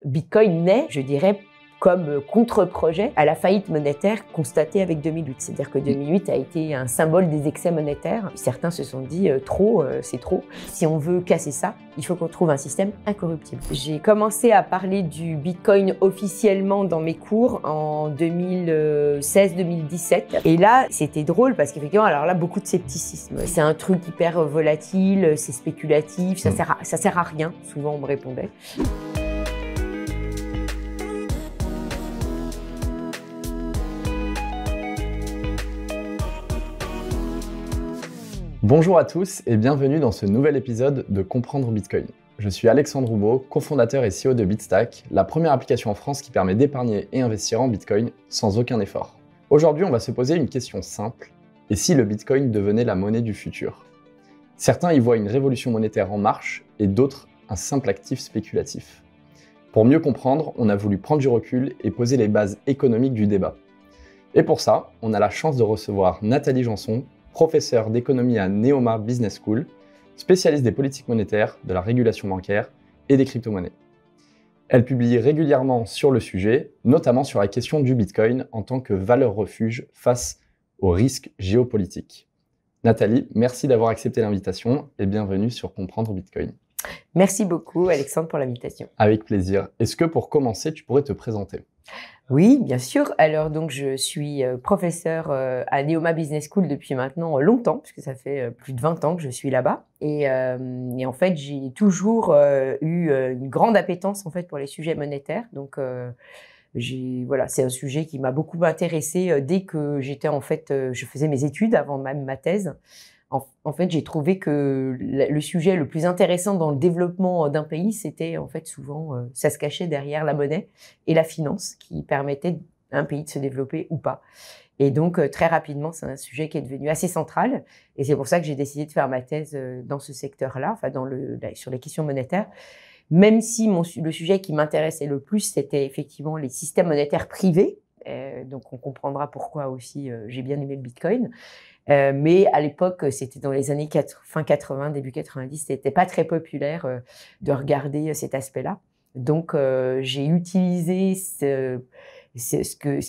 Bitcoin naît, je dirais, comme contre-projet à la faillite monétaire constatée avec 2008. C'est-à-dire que 2008 a été un symbole des excès monétaires. Certains se sont dit c'est trop. Si on veut casser ça, il faut qu'on trouve un système incorruptible. J'ai commencé à parler du Bitcoin officiellement dans mes cours en 2016-2017. Et là, c'était drôle parce qu'effectivement, alors là, beaucoup de scepticisme. C'est un truc hyper volatile, c'est spéculatif, ça sert à rien, souvent on me répondait. Bonjour à tous et bienvenue dans ce nouvel épisode de Comprendre Bitcoin. Je suis Alexandre Roubaud, cofondateur et CEO de Bitstack, la première application en France qui permet d'épargner et investir en Bitcoin sans aucun effort. Aujourd'hui, on va se poser une question simple. Et si le Bitcoin devenait la monnaie du futur ? Certains y voient une révolution monétaire en marche et d'autres un simple actif spéculatif. Pour mieux comprendre, on a voulu prendre du recul et poser les bases économiques du débat. Et pour ça, on a la chance de recevoir Nathalie Janson, professeure d'économie à Neoma Business School, spécialiste des politiques monétaires, de la régulation bancaire et des crypto-monnaies. Elle publie régulièrement sur le sujet, notamment sur la question du Bitcoin en tant que valeur refuge face aux risques géopolitiques. Nathalie, merci d'avoir accepté l'invitation et bienvenue sur Comprendre Bitcoin. Merci beaucoup Alexandre pour l'invitation. Avec plaisir. Est-ce que pour commencer, tu pourrais te présenter ? Oui, bien sûr. Alors donc je suis professeure à Neoma Business School depuis maintenant longtemps, puisque ça fait plus de 20 ans que je suis là-bas. Et en fait, j'ai toujours eu une grande appétence en fait pour les sujets monétaires. Donc c'est un sujet qui m'a beaucoup intéressée dès que j'étais je faisais mes études avant même ma thèse. En fait, j'ai trouvé que le sujet le plus intéressant dans le développement d'un pays, c'était en fait souvent, ça se cachait derrière la monnaie et la finance qui permettaient à un pays de se développer ou pas. Et donc, très rapidement, c'est un sujet qui est devenu assez central. Et c'est pour ça que j'ai décidé de faire ma thèse dans ce secteur-là, enfin sur les questions monétaires. Même si le sujet qui m'intéressait le plus, c'était effectivement les systèmes monétaires privés. Donc, on comprendra pourquoi aussi j'ai bien aimé le Bitcoin. Mais à l'époque, c'était dans les années fin 80, début 90, c'était pas très populaire de regarder cet aspect-là. Donc, j'ai utilisé ce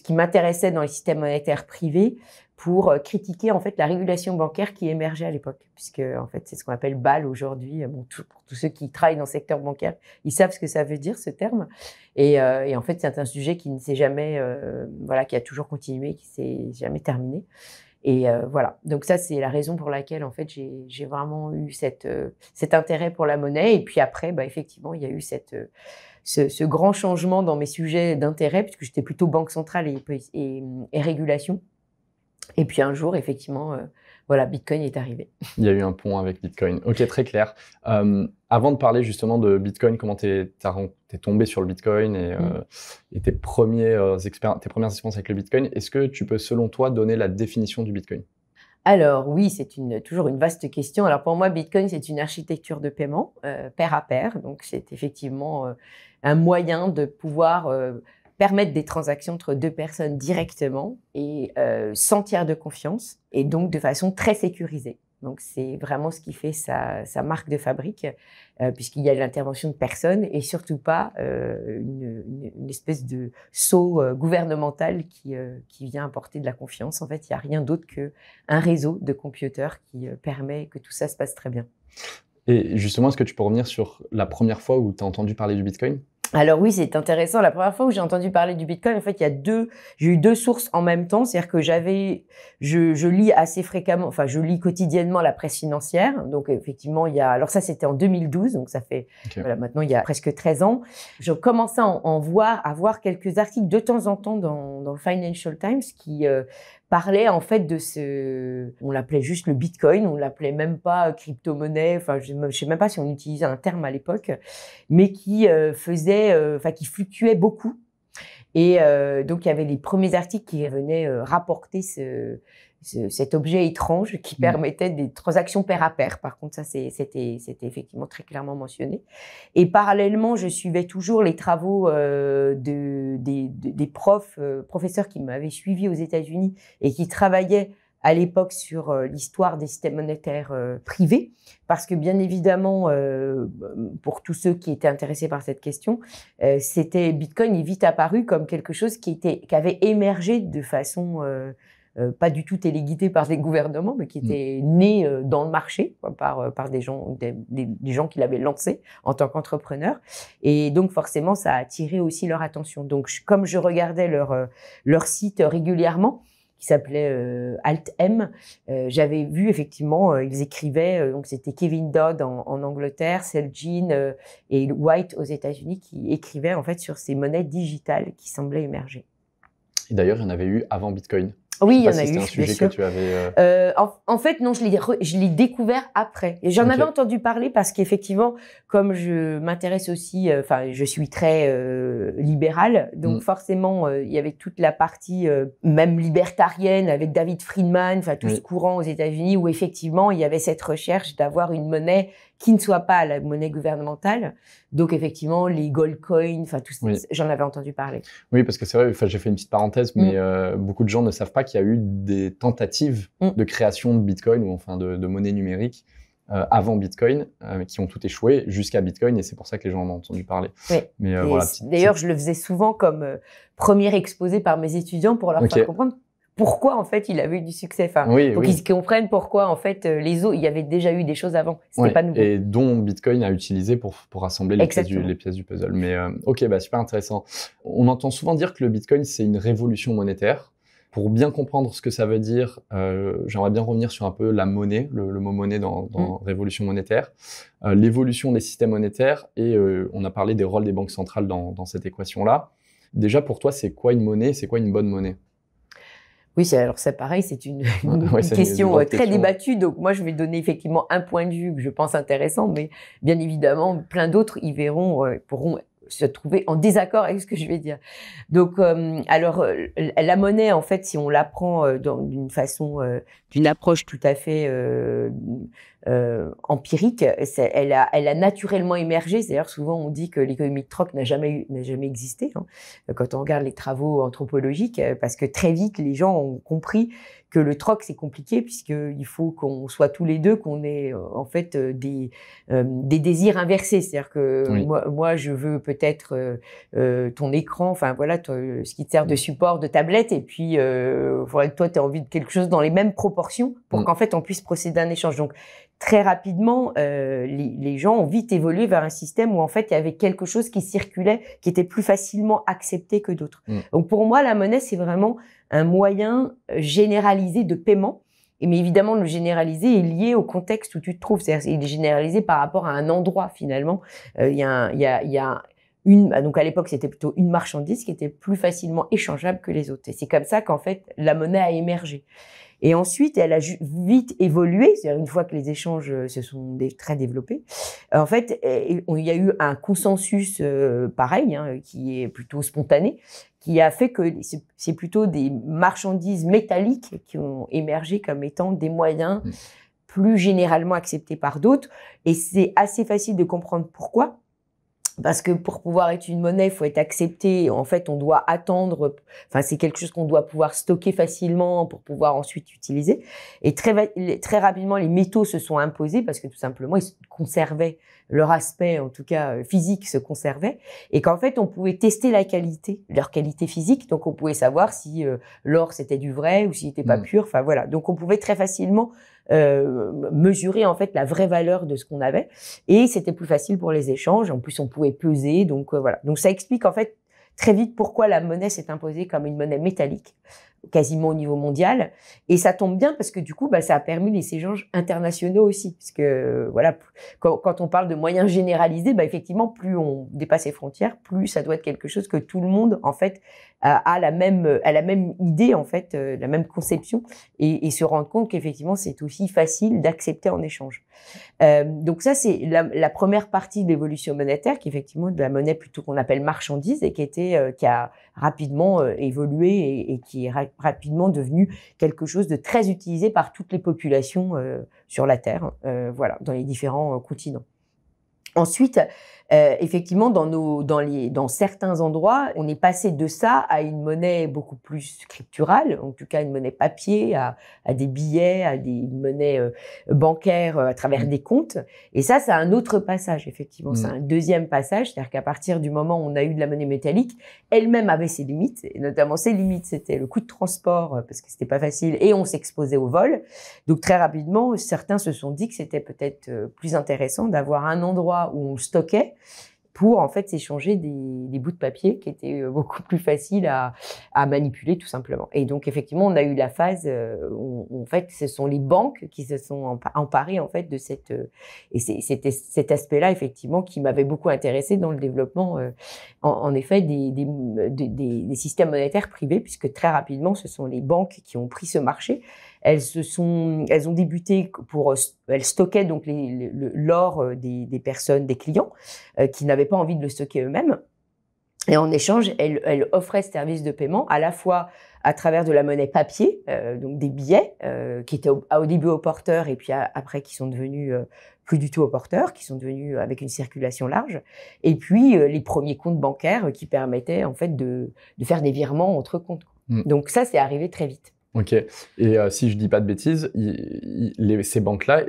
qui m'intéressait dans les systèmes monétaires privés pour critiquer en fait la régulation bancaire qui émergeait à l'époque, puisque en fait c'est ce qu'on appelle BAL aujourd'hui. Pour tous ceux qui travaillent dans le secteur bancaire, ils savent ce que ça veut dire ce terme. Et en fait, c'est un sujet qui ne s'est jamais, qui a toujours continué, qui s'est jamais terminé. Et voilà, donc ça c'est la raison pour laquelle en fait j'ai vraiment eu cet intérêt pour la monnaie. Et puis après, effectivement, il y a eu ce grand changement dans mes sujets d'intérêt, puisque j'étais plutôt banque centrale et régulation. Et puis un jour, effectivement, Bitcoin est arrivé. Il y a eu un pont avec Bitcoin. Ok, très clair. Avant de parler justement de Bitcoin, comment t'es tombé sur le Bitcoin et tes premières expériences avec le Bitcoin, est-ce que tu peux, selon toi, donner la définition du Bitcoin ? Alors oui, c'est toujours une vaste question. Alors pour moi, Bitcoin, c'est une architecture de paiement pair à pair. Donc c'est effectivement un moyen de pouvoir permettre des transactions entre deux personnes directement et sans tiers de confiance, et donc de façon très sécurisée. Donc c'est vraiment ce qui fait sa marque de fabrique, puisqu'il y a l'intervention de personne et surtout pas une espèce de sceau gouvernemental qui vient apporter de la confiance. En fait, il n'y a rien d'autre qu'un réseau de computers qui permet que tout ça se passe très bien. Et justement, est-ce que tu peux revenir sur la première fois où tu as entendu parler du Bitcoin ? Alors oui, c'est intéressant. La première fois où j'ai entendu parler du Bitcoin, en fait, j'ai eu deux sources en même temps. C'est-à-dire que je lis assez fréquemment, je lis quotidiennement la presse financière. Donc effectivement, alors ça c'était en 2012, donc ça fait, maintenant il y a presque 13 ans. Je commençais à voir quelques articles de temps en temps dans le Financial Times qui parlait en fait on l'appelait juste le Bitcoin, on l'appelait même pas crypto-monnaie, je sais même pas si on utilisait un terme à l'époque, mais qui qui fluctuait beaucoup. Et donc il y avait les premiers articles qui venaient rapporter cet objet étrange qui permettait des transactions pair à pair. Par contre, ça c'était effectivement très clairement mentionné. Et parallèlement, je suivais toujours les travaux des professeurs qui m'avaient suivi aux États-Unis et qui travaillaient à l'époque sur l'histoire des systèmes monétaires privés, parce que bien évidemment, pour tous ceux qui étaient intéressés par cette question, Bitcoin est vite apparu comme quelque chose qui avait émergé de façon pas du tout téléguidée par des gouvernements, mais qui était né dans le marché par des gens, des gens qui l'avaient lancé en tant qu'entrepreneurs. Et donc forcément, ça a attiré aussi leur attention. Donc comme je regardais leur site régulièrement, qui s'appelait Alt-M, j'avais vu effectivement, ils écrivaient, donc c'était Kevin Dodd en Angleterre, Celgene et White aux États-Unis qui écrivaient en fait sur ces monnaies digitales qui semblaient émerger. Et d'ailleurs, il y en avait eu avant Bitcoin. Oui, il y en a eu, c'était un sujet que tu avais. En fait, non, je l'ai découvert après. Et j'en avais entendu parler parce qu'effectivement, comme je m'intéresse aussi, enfin, je suis très libérale, donc forcément, il y avait toute la partie même libertarienne avec David Friedman, enfin tout ce courant aux États-Unis où effectivement, il y avait cette recherche d'avoir une monnaie qui ne soit pas la monnaie gouvernementale. Donc effectivement, les gold coins, enfin tout ça, j'en avais entendu parler. Oui, parce que c'est vrai, j'ai fait une petite parenthèse, mais beaucoup de gens ne savent pas qu'il y a eu des tentatives de création de Bitcoin ou enfin de monnaie numérique avant Bitcoin qui ont tout échoué jusqu'à Bitcoin et c'est pour ça que les gens en ont entendu parler. Oui. Mais voilà. D'ailleurs, je le faisais souvent comme premier exposé par mes étudiants pour leur faire comprendre pourquoi en fait il avait eu du succès, enfin pour qu'ils comprennent pourquoi en fait il y avait déjà eu des choses avant, c'était pas nouveau. Et dont Bitcoin a utilisé pour rassembler les pièces du puzzle. Mais super intéressant. On entend souvent dire que le Bitcoin c'est une révolution monétaire. Pour bien comprendre ce que ça veut dire, j'aimerais bien revenir sur un peu la monnaie, le mot monnaie dans révolution monétaire, l'évolution des systèmes monétaires et on a parlé des rôles des banques centrales dans cette équation-là. Déjà pour toi, c'est quoi une monnaie, c'est quoi une bonne monnaie ? Oui, alors c'est pareil, c'est une question très débattue. Donc moi, je vais donner effectivement un point de vue que je pense intéressant, mais bien évidemment, plein d'autres y pourront se trouver en désaccord avec ce que je vais dire. Donc, la monnaie, en fait, si on la prend d'une façon, d'une approche tout à fait empirique, elle a naturellement émergé. C'est-à-dire, souvent, on dit que l'économie de troc n'a jamais existé. Hein, quand on regarde les travaux anthropologiques, parce que très vite, les gens ont compris que le troc c'est compliqué puisqu'il faut qu'on soit tous les deux, qu'on ait en fait des désirs inversés, c'est-à-dire que moi je veux peut-être ton écran, enfin voilà ce qui te sert de support de tablette et puis faudrait que toi tu aies envie de quelque chose dans les mêmes proportions pour qu'en fait on puisse procéder à un échange. Donc très rapidement, les gens ont vite évolué vers un système où en fait il y avait quelque chose qui circulait, qui était plus facilement accepté que d'autres. Donc pour moi, la monnaie c'est vraiment un moyen généralisé de paiement. Mais évidemment, le généralisé est lié au contexte où tu te trouves. C'est-à-dire, il est généralisé par rapport à un endroit finalement. Il y a donc à l'époque, c'était plutôt une marchandise qui était plus facilement échangeable que les autres. Et c'est comme ça qu'en fait, la monnaie a émergé. Et ensuite, elle a vite évolué, c'est-à-dire une fois que les échanges se sont très développés. En fait, il y a eu un consensus pareil, hein, qui est plutôt spontané, qui a fait que c'est plutôt des marchandises métalliques qui ont émergé comme étant des moyens plus généralement acceptés par d'autres. Et c'est assez facile de comprendre pourquoi. Parce que pour pouvoir être une monnaie, il faut être accepté. En fait, on doit attendre. Enfin, c'est quelque chose qu'on doit pouvoir stocker facilement pour pouvoir ensuite utiliser. Et très rapidement, les métaux se sont imposés parce que tout simplement, ils conservaient leur aspect, en tout cas physique, se conservait. Et qu'en fait, on pouvait tester leur qualité physique. Donc, on pouvait savoir si l'or c'était du vrai ou s'il n'était pas pur. Enfin voilà. Donc, on pouvait très facilement mesurer en fait la vraie valeur de ce qu'on avait et c'était plus facile pour les échanges. En plus, on pouvait peser, donc voilà. Donc ça explique en fait très vite pourquoi la monnaie s'est imposée comme une monnaie métallique, quasiment au niveau mondial. Et ça tombe bien parce que du coup, ça a permis les échanges internationaux aussi, parce que voilà, quand on parle de moyens généralisés, effectivement, plus on dépasse les frontières, plus ça doit être quelque chose que tout le monde en fait a la même idée en fait, la même conception et se rendre compte qu'effectivement c'est aussi facile d'accepter en échange. Donc ça c'est la première partie de l'évolution monétaire, qui est effectivement de la monnaie plutôt qu'on appelle marchandise et qui a rapidement évolué et qui est rapidement devenu quelque chose de très utilisé par toutes les populations sur la Terre, voilà, dans les différents continents. Ensuite, effectivement, dans certains endroits, on est passé de ça à une monnaie beaucoup plus scripturale, en tout cas une monnaie papier, à des billets, à des monnaies bancaires à travers des comptes. Et ça, c'est un autre passage, effectivement. C'est un deuxième passage, c'est-à-dire qu'à partir du moment où on a eu de la monnaie métallique, elle-même avait ses limites, et notamment ses limites, c'était le coût de transport, parce que c'était pas facile, et on s'exposait au vol. Donc très rapidement, certains se sont dit que c'était peut-être plus intéressant d'avoir un endroit où on stockait pour en fait s'échanger des bouts de papier qui étaient beaucoup plus faciles à manipuler tout simplement. Et donc effectivement, on a eu la phase où en fait ce sont les banques qui se sont emparées en fait de cette et c'était cet aspect-là effectivement qui m'avait beaucoup intéressé dans le développement en effet des systèmes monétaires privés, puisque très rapidement ce sont les banques qui ont pris ce marché. Elles ont débuté elles stockaient donc l'or des personnes, des clients qui n'avaient pas envie de le stocker eux-mêmes. Et en échange, elles offraient ce service de paiement à la fois à travers de la monnaie papier, donc des billets qui étaient au début au porteur et puis après qui sont devenus plus du tout au porteur, qui sont devenus avec une circulation large, et puis les premiers comptes bancaires qui permettaient en fait de faire des virements entre comptes. Donc ça, c'est arrivé très vite. Ok. Et si je dis pas de bêtises, ces banques-là,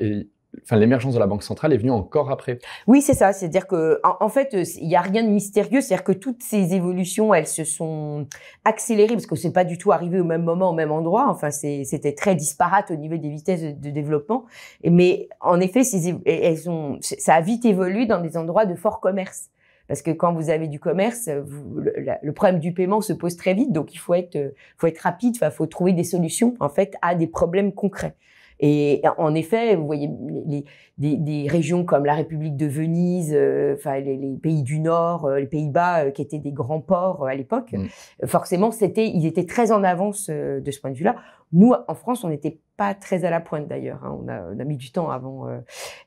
l'émergence de la Banque centrale est venue encore après. Oui, c'est ça. C'est-à-dire que, en fait, il y a rien de mystérieux. C'est-à-dire que toutes ces évolutions, elles se sont accélérées parce que c'est pas du tout arrivé au même moment, au même endroit. Enfin, c'était très disparate au niveau des vitesses de développement. Mais en effet, ça a vite évolué dans des endroits de fort commerce. Parce que quand vous avez du commerce, le problème du paiement se pose très vite. Donc, il faut être rapide. Enfin, faut trouver des solutions, en fait, à des problèmes concrets. Et en effet, vous voyez des régions comme la République de Venise, les pays du Nord, les Pays-Bas, qui étaient des grands ports à l'époque. Forcément, ils étaient très en avance de ce point de vue-là. Nous, en France, on n'était pas très à la pointe d'ailleurs. Hein. On a mis du temps avant.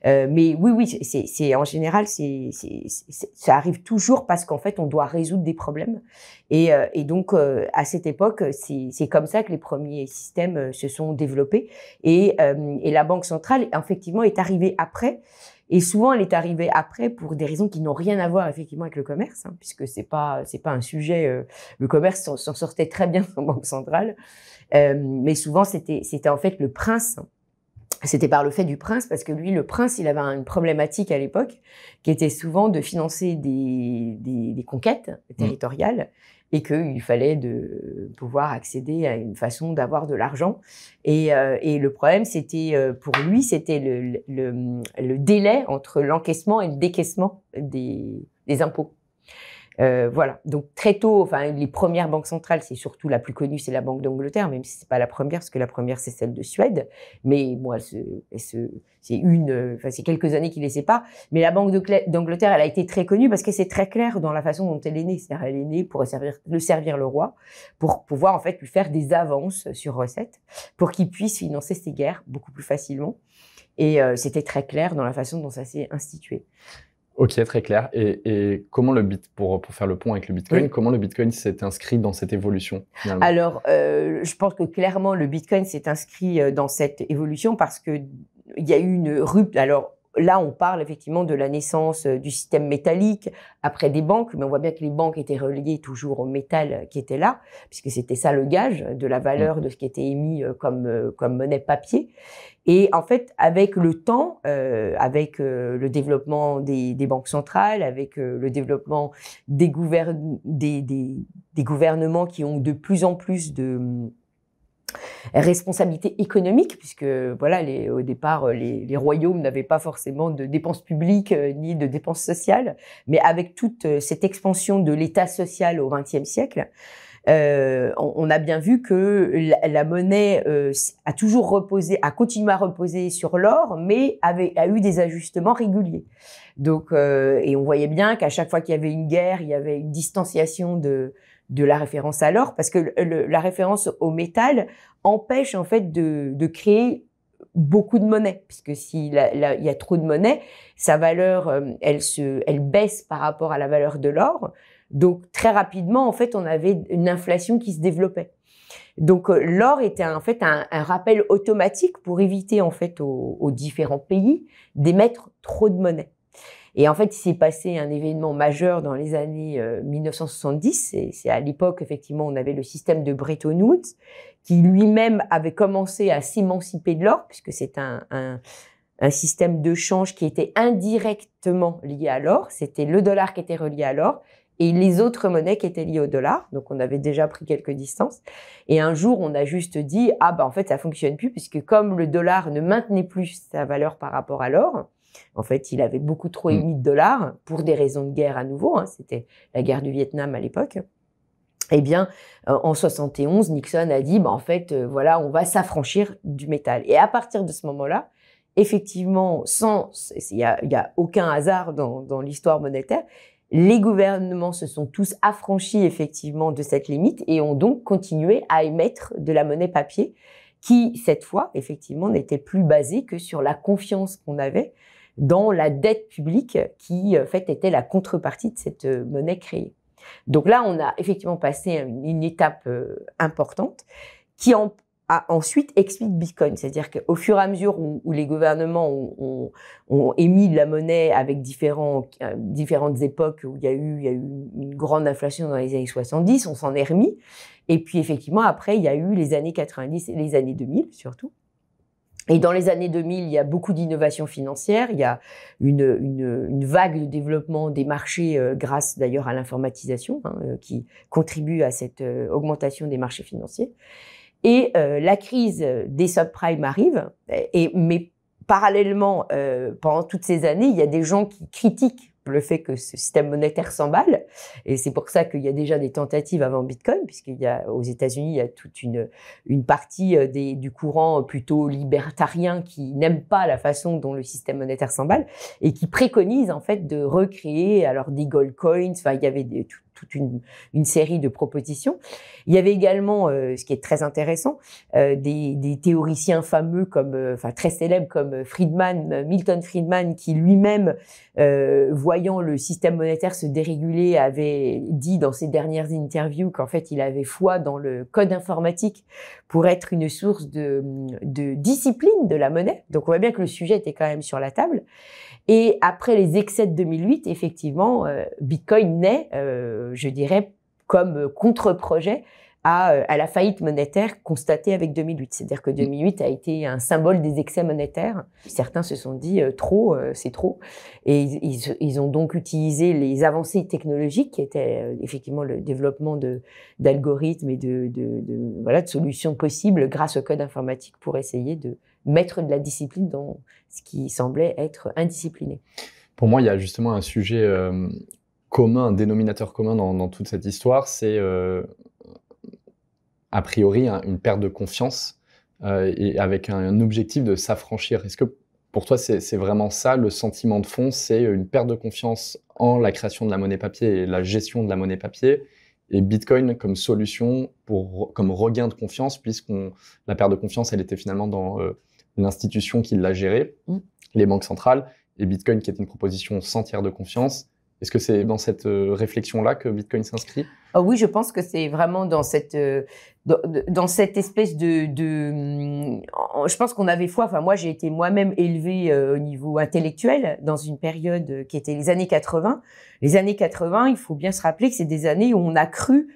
Mais oui, c'est en général, ça arrive toujours parce qu'en fait, on doit résoudre des problèmes. Et donc, à cette époque, c'est comme ça que les premiers systèmes se sont développés. Et la Banque centrale, effectivement, est arrivée après. Et souvent, elle est arrivée après pour des raisons qui n'ont rien à voir effectivement avec le commerce, hein, puisque c'est pas un sujet. Le commerce s'en sortait très bien sans Banque centrale, mais souvent c'était en fait le prince. C'était par le fait du prince, parce que lui, le prince, il avait une problématique à l'époque qui était souvent de financer des conquêtes territoriales et qu'il fallait pouvoir accéder à une façon d'avoir de l'argent. Et le problème, c'était pour lui, c'était le délai entre l'encaissement et le décaissement des impôts. Voilà. Donc très tôt, les premières banques centrales, c'est surtout la plus connue, c'est la Banque d'Angleterre, même si c'est pas la première, parce que la première c'est celle de Suède. Mais bon, c'est quelques années qui les séparent. Mais la Banque d'Angleterre, elle a été très connue parce que c'est très clair dans la façon dont elle est née. C'est-à-dire, elle est née pour servir le roi, pour pouvoir en fait lui faire des avances sur recettes, pour qu'il puisse financer ses guerres beaucoup plus facilement. Et c'était très clair dans la façon dont ça s'est institué. Ok, très clair. Et comment pour faire le pont avec le Bitcoin, comment le Bitcoin s'est inscrit dans cette évolution finalement? Alors, je pense que clairement le Bitcoin s'est inscrit dans cette évolution parce que il y a eu une rupture. Alors là, on parle effectivement de la naissance du système métallique après des banques, mais on voit bien que les banques étaient reliées toujours au métal qui était là, puisque c'était ça le gage de la valeur de ce qui était émis comme monnaie papier. Et en fait, avec le temps, avec le développement des banques centrales, avec le développement des gouvernements qui ont de plus en plus de responsabilités économiques, puisque voilà, au départ, les royaumes n'avaient pas forcément de dépenses publiques ni de dépenses sociales, mais avec toute cette expansion de l'État social au XXe siècle, on a bien vu que la monnaie a continué à reposer sur l'or, mais a eu des ajustements réguliers. Donc, et on voyait bien qu'à chaque fois qu'il y avait une guerre, il y avait une distanciation de la référence à l'or, parce que la référence au métal empêche en fait de créer beaucoup de monnaie, puisque s'il y a trop de monnaie, sa valeur elle baisse par rapport à la valeur de l'or. Donc très rapidement, en fait, on avait une inflation qui se développait. Donc l'or était en fait un rappel automatique pour éviter en fait aux différents pays d'émettre trop de monnaie. Et en fait, il s'est passé un événement majeur dans les années 1970. C'est à l'époque, effectivement, on avait le système de Bretton Woods, qui lui-même avait commencé à s'émanciper de l'or, puisque c'est un système de change qui était indirectement lié à l'or. C'était le dollar qui était relié à l'or et les autres monnaies qui étaient liées au dollar. Donc, on avait déjà pris quelques distances. Et un jour, on a juste dit, en fait, ça fonctionne plus, puisque comme le dollar ne maintenait plus sa valeur par rapport à l'or, en fait, il avait beaucoup trop émis de dollars pour des raisons de guerre à nouveau. C'était la guerre du Vietnam à l'époque. Eh bien, en 71, Nixon a dit, en fait, voilà, on va s'affranchir du métal. Et à partir de ce moment-là, effectivement, il y a aucun hasard dans l'histoire monétaire, les gouvernements se sont tous affranchis effectivement de cette limite et ont donc continué à émettre de la monnaie papier qui, cette fois, effectivement, n'était plus basée que sur la confiance qu'on avait dans la dette publique qui, en fait, était la contrepartie de cette monnaie créée. Donc là, on a effectivement passé une étape importante qui ensuite explique Bitcoin. C'est-à-dire qu'au fur et à mesure où les gouvernements ont émis de la monnaie avec différentes époques où il y a eu une grande inflation dans les années 70, on s'en est remis. Et puis effectivement, après, il y a eu les années 90 et les années 2000 surtout. Et dans les années 2000, il y a beaucoup d'innovations financières. Il y a une vague de développement des marchés grâce d'ailleurs à l'informatisation qui contribue à cette augmentation des marchés financiers. Et la crise des subprimes arrive. Mais parallèlement, pendant toutes ces années, il y a des gens qui critiquent le fait que ce système monétaire s'emballe. Et c'est pour ça qu'il y a déjà des tentatives avant Bitcoin, puisqu'il y a, aux États-Unis, il y a toute une partie du courant plutôt libertarien qui n'aime pas la façon dont le système monétaire s'emballe et qui préconise, en fait, de recréer, alors, des gold coins. Enfin, il y avait toute une série de propositions. Il y avait également, ce qui est très intéressant, des théoriciens fameux très célèbres comme Milton Friedman, qui lui-même, voyant le système monétaire se déréguler, avait dit dans ses dernières interviews qu'en fait, il avait foi dans le code informatique pour être une source de discipline de la monnaie. Donc, on voit bien que le sujet était quand même sur la table. Et après les excès de 2008, effectivement, Bitcoin naît, je dirais, comme contre-projet à la faillite monétaire constatée avec 2008. C'est-à-dire que 2008 a été un symbole des excès monétaires. Certains se sont dit c'est trop. Et ils ont donc utilisé les avancées technologiques qui étaient effectivement le développement d'algorithmes et de solutions possibles grâce au code informatique pour essayer de mettre de la discipline dans ce qui semblait être indiscipliné. Pour moi, il y a justement un sujet commun, un dénominateur commun dans toute cette histoire, c'est a priori une perte de confiance et avec un objectif de s'affranchir. Est-ce que pour toi, c'est vraiment ça, le sentiment de fond, c'est une perte de confiance en la création de la monnaie papier et la gestion de la monnaie papier, et Bitcoin comme solution, comme regain de confiance, la perte de confiance, elle était finalement dans l'institution qui l'a gérée, les banques centrales, et Bitcoin qui est une proposition sans tiers de confiance. Est-ce que c'est dans cette réflexion-là que Bitcoin s'inscrit ? Oui, je pense que c'est vraiment dans cette espèce je pense qu'on avait foi. Enfin, moi, j'ai été moi-même élevée au niveau intellectuel dans une période qui était les années 80. Les années 80, il faut bien se rappeler que c'est des années où on a cru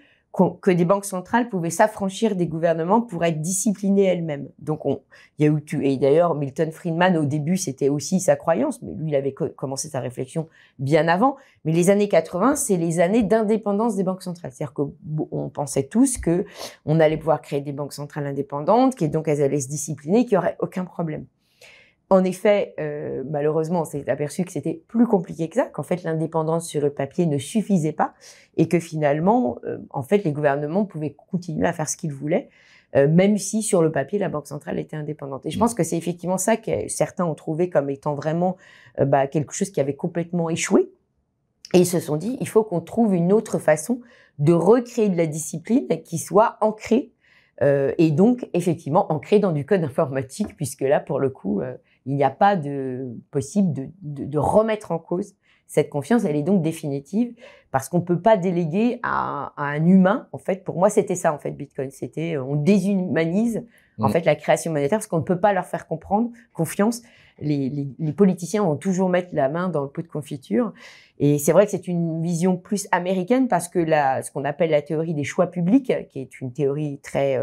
que des banques centrales pouvaient s'affranchir des gouvernements pour être disciplinées elles-mêmes. Donc, il y a eu et d'ailleurs, Milton Friedman, au début, c'était aussi sa croyance, mais lui, il avait commencé sa réflexion bien avant. Mais les années 80, c'est les années d'indépendance des banques centrales. C'est-à-dire qu'on pensait tous que on allait pouvoir créer des banques centrales indépendantes, que donc elles allaient se discipliner, qu'il n'y aurait aucun problème. En effet, malheureusement, on s'est aperçu que c'était plus compliqué que ça, qu'en fait l'indépendance sur le papier ne suffisait pas et que finalement, en fait, les gouvernements pouvaient continuer à faire ce qu'ils voulaient, même si sur le papier la banque centrale était indépendante. Et je pense que c'est effectivement ça que certains ont trouvé comme étant vraiment quelque chose qui avait complètement échoué. Et ils se sont dit, il faut qu'on trouve une autre façon de recréer de la discipline qui soit ancrée et donc effectivement ancrée dans du code informatique, puisque là, pour le coup, il n'y a pas de possible de remettre en cause cette confiance. Elle est donc définitive parce qu'on peut pas déléguer à un humain. En fait, pour moi, c'était ça, en fait, Bitcoin. C'était, on déshumanise, en fait, la création monétaire parce qu'on ne peut pas leur faire comprendre confiance les politiciens vont toujours mettre la main dans le pot de confiture. Et c'est vrai que c'est une vision plus américaine parce que ce qu'on appelle la théorie des choix publics, qui est une théorie très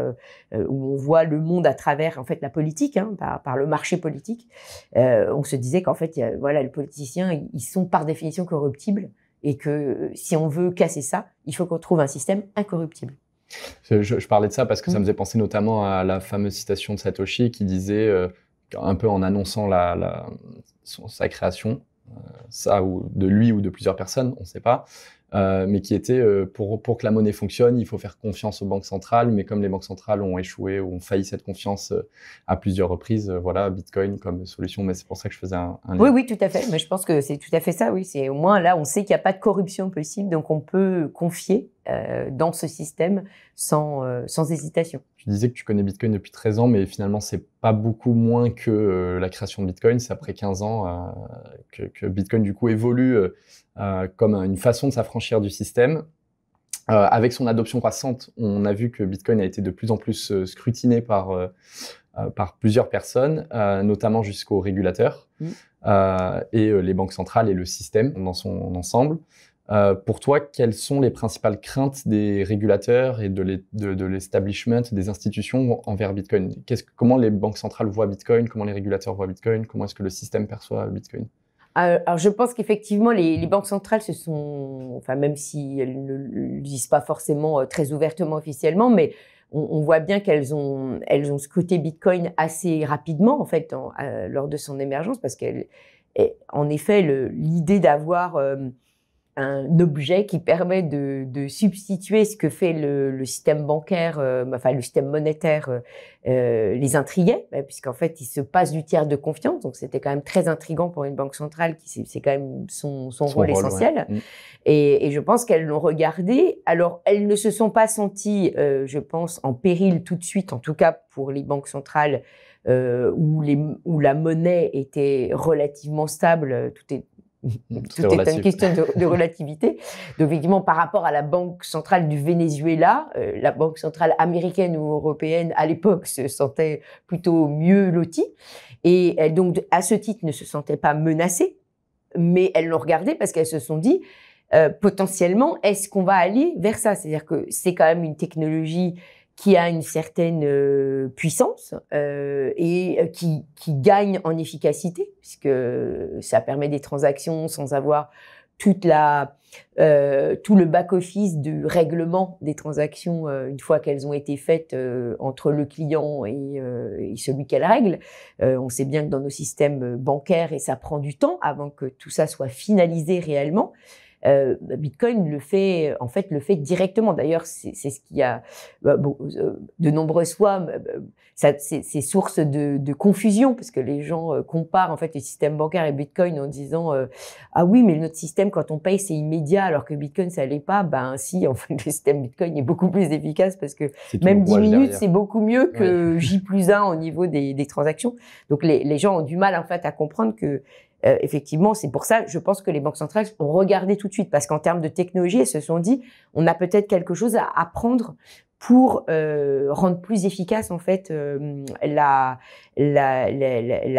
où on voit le monde à travers en fait la politique, par le marché politique. On se disait qu'en fait, voilà, les politiciens, ils sont par définition corruptibles et que si on veut casser ça, il faut qu'on trouve un système incorruptible. Je parlais de ça parce que ça me faisait penser notamment à la fameuse citation de Satoshi qui disait, un peu en annonçant sa création, ça ou de lui ou de plusieurs personnes, on ne sait pas, mais qui était pour que la monnaie fonctionne, il faut faire confiance aux banques centrales, mais comme les banques centrales ont échoué ou ont failli cette confiance à plusieurs reprises, voilà, Bitcoin comme solution, mais c'est pour ça que je faisais un lien. Oui, tout à fait, mais je pense que c'est tout à fait ça, oui, c'est au moins là, on sait qu'il n'y a pas de corruption possible, donc on peut confier dans ce système sans hésitation. Tu disais que tu connais Bitcoin depuis 13 ans, mais finalement, c'est pas beaucoup moins que la création de Bitcoin. C'est après 15 ans que Bitcoin, du coup, évolue comme une façon de s'affranchir du système. Avec son adoption croissante, on a vu que Bitcoin a été de plus en plus scrutiné par plusieurs personnes, notamment jusqu'aux régulateurs, et les banques centrales et le système dans son ensemble. Pour toi, quelles sont les principales craintes des régulateurs et de l'establishment, des institutions envers Bitcoin? Comment les banques centrales voient Bitcoin? Comment les régulateurs voient Bitcoin? Comment est-ce que le système perçoit Bitcoin? Alors, je pense qu'effectivement, les banques centrales enfin, même si elles ne le disent pas forcément très ouvertement officiellement, mais on voit bien qu'elles ont scruté Bitcoin assez rapidement, en fait, lors de son émergence, parce qu'en effet, l'idée d'avoir un objet qui permet de substituer ce que fait le système bancaire, enfin le système monétaire, les intriguait, puisqu'en fait, il se passe du tiers de confiance. Donc, c'était quand même très intriguant pour une banque centrale c'est quand même son rôle essentiel. Ouais. Et je pense qu'elles l'ont regardé. Alors, elles ne se sont pas senties, je pense, en péril tout de suite, en tout cas pour les banques centrales, où la monnaie était relativement stable. Tout est une question de relativité. Donc, effectivement, par rapport à la Banque centrale du Venezuela, la Banque centrale américaine ou européenne, à l'époque, se sentait plutôt mieux lotie. Et elles, donc, à ce titre, ne se sentaient pas menacées, mais elles l'ont regardé parce qu'elles se sont dit, potentiellement, est-ce qu'on va aller vers ça? C'est-à-dire que c'est quand même une technologie qui a une certaine puissance et qui gagne en efficacité, puisque ça permet des transactions sans avoir tout le back-office du règlement des transactions une fois qu'elles ont été faites entre le client et celui qu'elle règle. On sait bien que dans nos systèmes bancaires, et ça prend du temps avant que tout ça soit finalisé réellement, Bitcoin le fait directement. D'ailleurs, c'est ce qui a de nombreuses fois, c'est source de confusion parce que les gens comparent en fait les systèmes bancaires et Bitcoin en disant ah oui, mais notre système quand on paye c'est immédiat alors que Bitcoin ça l'est pas. Ben si, en fait le système Bitcoin est beaucoup plus efficace parce que même 10 minutes c'est beaucoup mieux que J+1 au niveau des transactions. Donc les gens ont du mal en fait à comprendre que effectivement, c'est pour ça, je pense que les banques centrales ont regardé tout de suite, parce qu'en termes de technologie, elles se sont dit, on a peut-être quelque chose à apprendre pour rendre plus efficace en fait la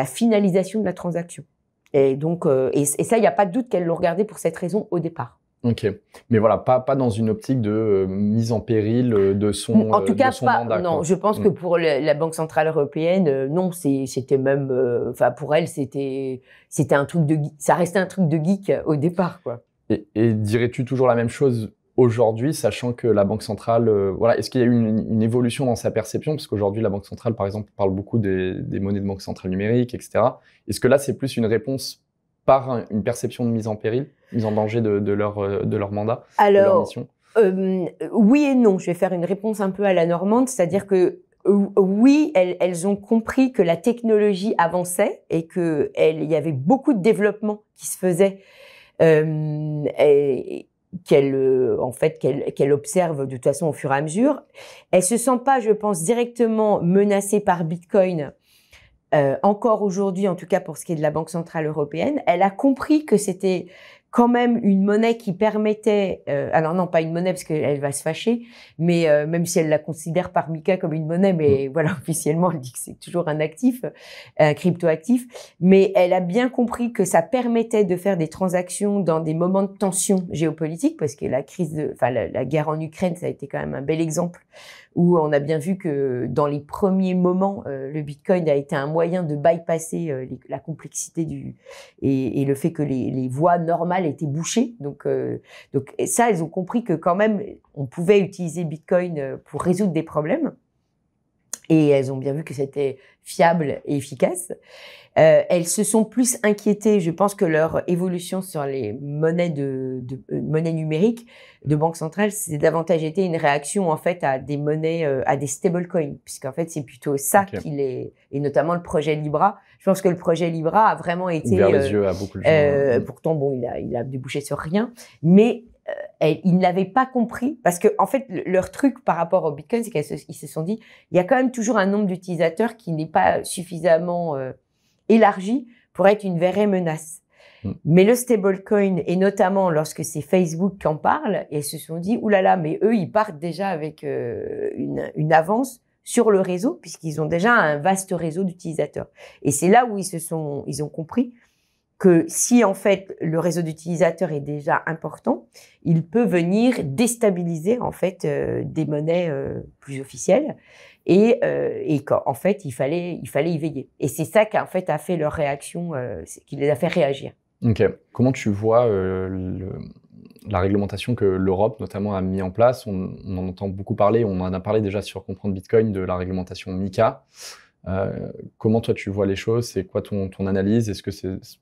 finalisation de la transaction. Et donc, et ça, il n'y a pas de doute qu'elles l'ont regardé pour cette raison au départ. Ok, mais voilà, pas dans une optique de mise en péril de son en tout cas, mandat. Non, je pense que pour la Banque centrale européenne, non, c'était même, enfin pour elle, c'était un truc ça restait un truc de geek au départ, quoi. Et dirais-tu toujours la même chose aujourd'hui, sachant que la Banque centrale, voilà, est-ce qu'il y a eu une évolution dans sa perception, parce qu'aujourd'hui la Banque centrale, par exemple, parle beaucoup des monnaies de banque centrale numérique, etc. Est-ce que là, c'est plus une réponse par une perception de mise en péril, mise en danger de leur mandat, de leur mission? Oui et non. Je vais faire une réponse un peu à la normande, c'est-à-dire que oui, elles ont compris que la technologie avançait et que il y avait beaucoup de développement qui se faisait et qu'elle observe de toute façon au fur et à mesure. Elle se sent pas, je pense, directement menacée par Bitcoin. Encore aujourd'hui, en tout cas pour ce qui est de la Banque centrale européenne, elle a compris que quand même une monnaie qui permettait, alors non, pas une monnaie parce qu'elle va se fâcher, mais même si elle la considère par Mika comme une monnaie, mais voilà, officiellement, elle dit que c'est toujours un actif, un cryptoactif, mais elle a bien compris que ça permettait de faire des transactions dans des moments de tension géopolitique, parce que la guerre en Ukraine, ça a été quand même un bel exemple, où on a bien vu que dans les premiers moments, le Bitcoin a été un moyen de bypasser la complexité et le fait que les voies normales étaient bouchées. Donc ça, elles ont compris que quand même, on pouvait utiliser Bitcoin pour résoudre des problèmes. Et elles ont bien vu que c'était fiable et efficace. Elles se sont plus inquiétées, je pense, que leur évolution sur les monnaies monnaies numériques de banque centrale, c'est davantage été une réaction en fait à des monnaies, à des stablecoins, puisqu'en fait c'est plutôt ça et notamment le projet Libra. Je pense que le projet Libra a vraiment été ouvert les yeux à beaucoup de gens. Pourtant bon, il a débouché sur rien, mais ils ne l'avaient pas compris parce que en fait leur truc par rapport au Bitcoin, c'est qu'ils se sont dit il y a quand même toujours un nombre d'utilisateurs qui n'est pas suffisamment élargi pour être une vraie menace. Mais le stablecoin, et notamment lorsque c'est Facebook qui en parle, et ils se sont dit oulala, mais eux ils partent déjà avec une avance sur le réseau puisqu'ils ont déjà un vaste réseau d'utilisateurs. Et c'est là où ils ont compris que si en fait le réseau d'utilisateurs est déjà important, il peut venir déstabiliser en fait des monnaies plus officielles et qu'en fait il fallait y veiller. Et c'est ça qui en fait a fait leur réaction, qui les a fait réagir. Ok. Comment tu vois la réglementation que l'Europe notamment a mis en place? On en entend beaucoup parler, on en a parlé déjà sur Comprendre Bitcoin de la réglementation MiCA. Comment toi tu vois les choses? C'est quoi ton analyse? Est-ce que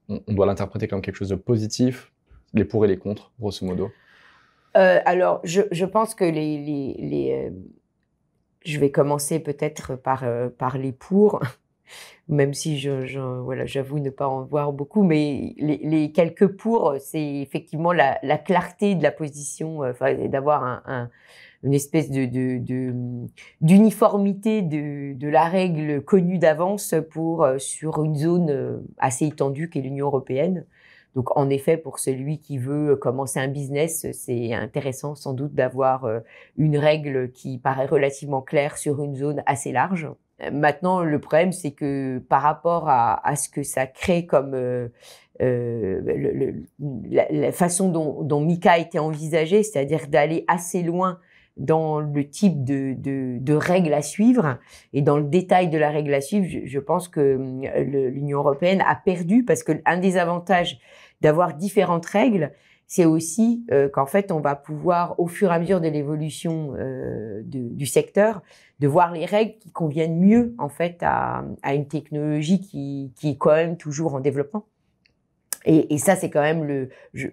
on doit l'interpréter comme quelque chose de positif? Les pour et les contre, grosso modo. Alors, je pense que je vais commencer peut-être par les pour, même si voilà, j'avoue ne pas en voir beaucoup, mais les quelques pour, c'est effectivement la clarté de la position, d'avoir une espèce d'uniformité de la règle connue d'avance sur une zone assez étendue qu'est l'Union européenne. Donc, en effet, pour celui qui veut commencer un business, c'est intéressant sans doute d'avoir une règle qui paraît relativement claire sur une zone assez large. Maintenant, le problème, c'est que par rapport à ce que ça crée comme la façon dont MiCA a été envisagée, c'est-à-dire d'aller assez loin dans le type de règles à suivre et dans le détail de la règle à suivre, je pense que l'Union européenne a perdu parce que un des avantages d'avoir différentes règles, c'est aussi qu'en fait, on va pouvoir, au fur et à mesure de l'évolution du secteur, de voir les règles qui conviennent mieux en fait à une technologie qui est quand même toujours en développement. Et ça, c'est quand même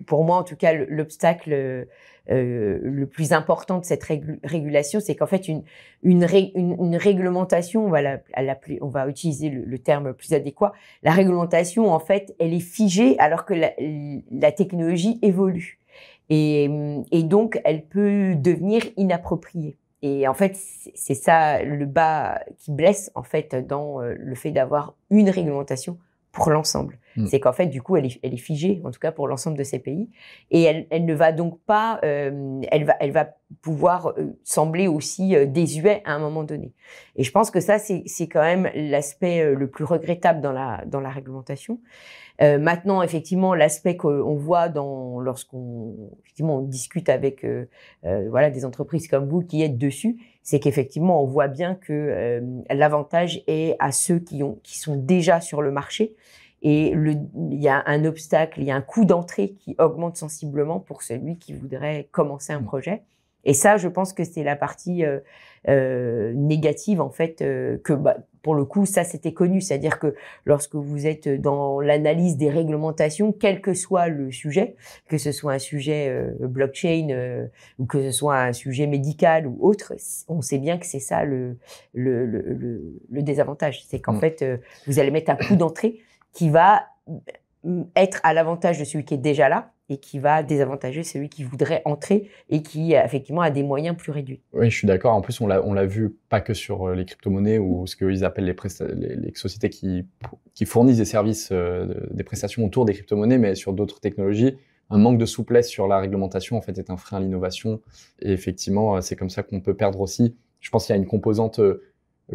pour moi en tout cas l'obstacle le plus important de cette régulation, c'est qu'en fait une réglementation, on va utiliser le terme plus adéquat. La réglementation, en fait, elle est figée alors que la technologie évolue et donc elle peut devenir inappropriée. Et en fait, c'est ça le bas qui blesse en fait dans le fait d'avoir une réglementation pour l'ensemble. C'est qu'en fait, du coup, elle est figée, en tout cas pour l'ensemble de ces pays, et elle ne va donc pas, elle va pouvoir sembler aussi désuet à un moment donné. Et je pense que ça, c'est quand même l'aspect le plus regrettable dans la réglementation. Maintenant, effectivement, l'aspect qu'on voit lorsqu'on effectivement on discute avec des entreprises comme vous qui êtes dessus, c'est qu'effectivement on voit bien que l'avantage est à ceux qui sont déjà sur le marché et il y a un obstacle, il y a un coût d'entrée qui augmente sensiblement pour celui qui voudrait commencer un projet. Et ça, je pense que c'est la partie négative en fait que pour le coup, ça c'était connu, c'est-à-dire que lorsque vous êtes dans l'analyse des réglementations, quel que soit le sujet, que ce soit un sujet blockchain ou que ce soit un sujet médical ou autre, on sait bien que c'est ça le désavantage, c'est qu'en fait vous allez mettre un coût d'entrée qui va être à l'avantage de celui qui est déjà là et qui va désavantager celui qui voudrait entrer et qui effectivement a des moyens plus réduits. Oui, je suis d'accord. En plus, on l'a vu pas que sur les crypto-monnaies ou ce qu'ils appellent les sociétés qui fournissent des services, des prestations autour des crypto-monnaies, mais sur d'autres technologies. manque de souplesse sur la réglementation en fait est un frein à l'innovation. Et effectivement, c'est comme ça qu'on peut perdre aussi. Je pense qu'il y a une composante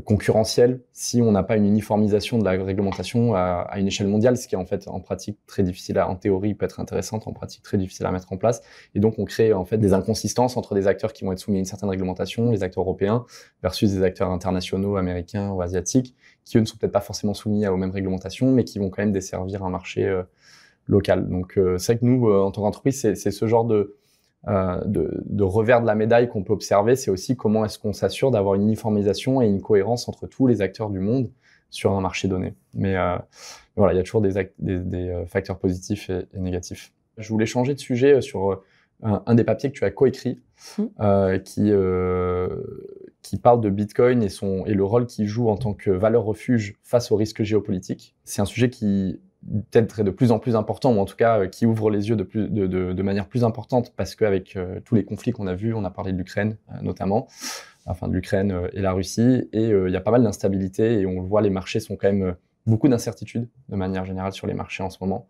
concurrentielle si on n'a pas une uniformisation de la réglementation à une échelle mondiale, ce qui est en fait en pratique très difficile en théorie peut être intéressante, en pratique très difficile à mettre en place. Et donc on crée en fait des inconsistances entre des acteurs qui vont être soumis à une certaine réglementation, les acteurs européens, versus des acteurs internationaux, américains ou asiatiques, qui eux ne sont peut-être pas forcément soumis aux mêmes réglementations, mais qui vont quand même desservir un marché local. Donc c'est vrai que nous, en tant qu'entreprise, c'est ce genre de revers de la médaille qu'on peut observer, c'est aussi comment est-ce qu'on s'assure d'avoir une uniformisation et une cohérence entre tous les acteurs du monde sur un marché donné. Mais voilà, il y a toujours des facteurs positifs et négatifs. Je voulais changer de sujet sur un des papiers que tu as coécrit, qui parle de Bitcoin et le rôle qu'il joue en tant que valeur refuge face aux risques géopolitiques. C'est un sujet qui peut-être de plus en plus important, ou en tout cas qui ouvre les yeux de manière plus importante, parce qu'avec tous les conflits qu'on a vus, on a parlé de l'Ukraine notamment, enfin de l'Ukraine et la Russie, et il y a pas mal d'instabilité, et on le voit, les marchés sont quand même beaucoup d'incertitudes de manière générale sur les marchés en ce moment.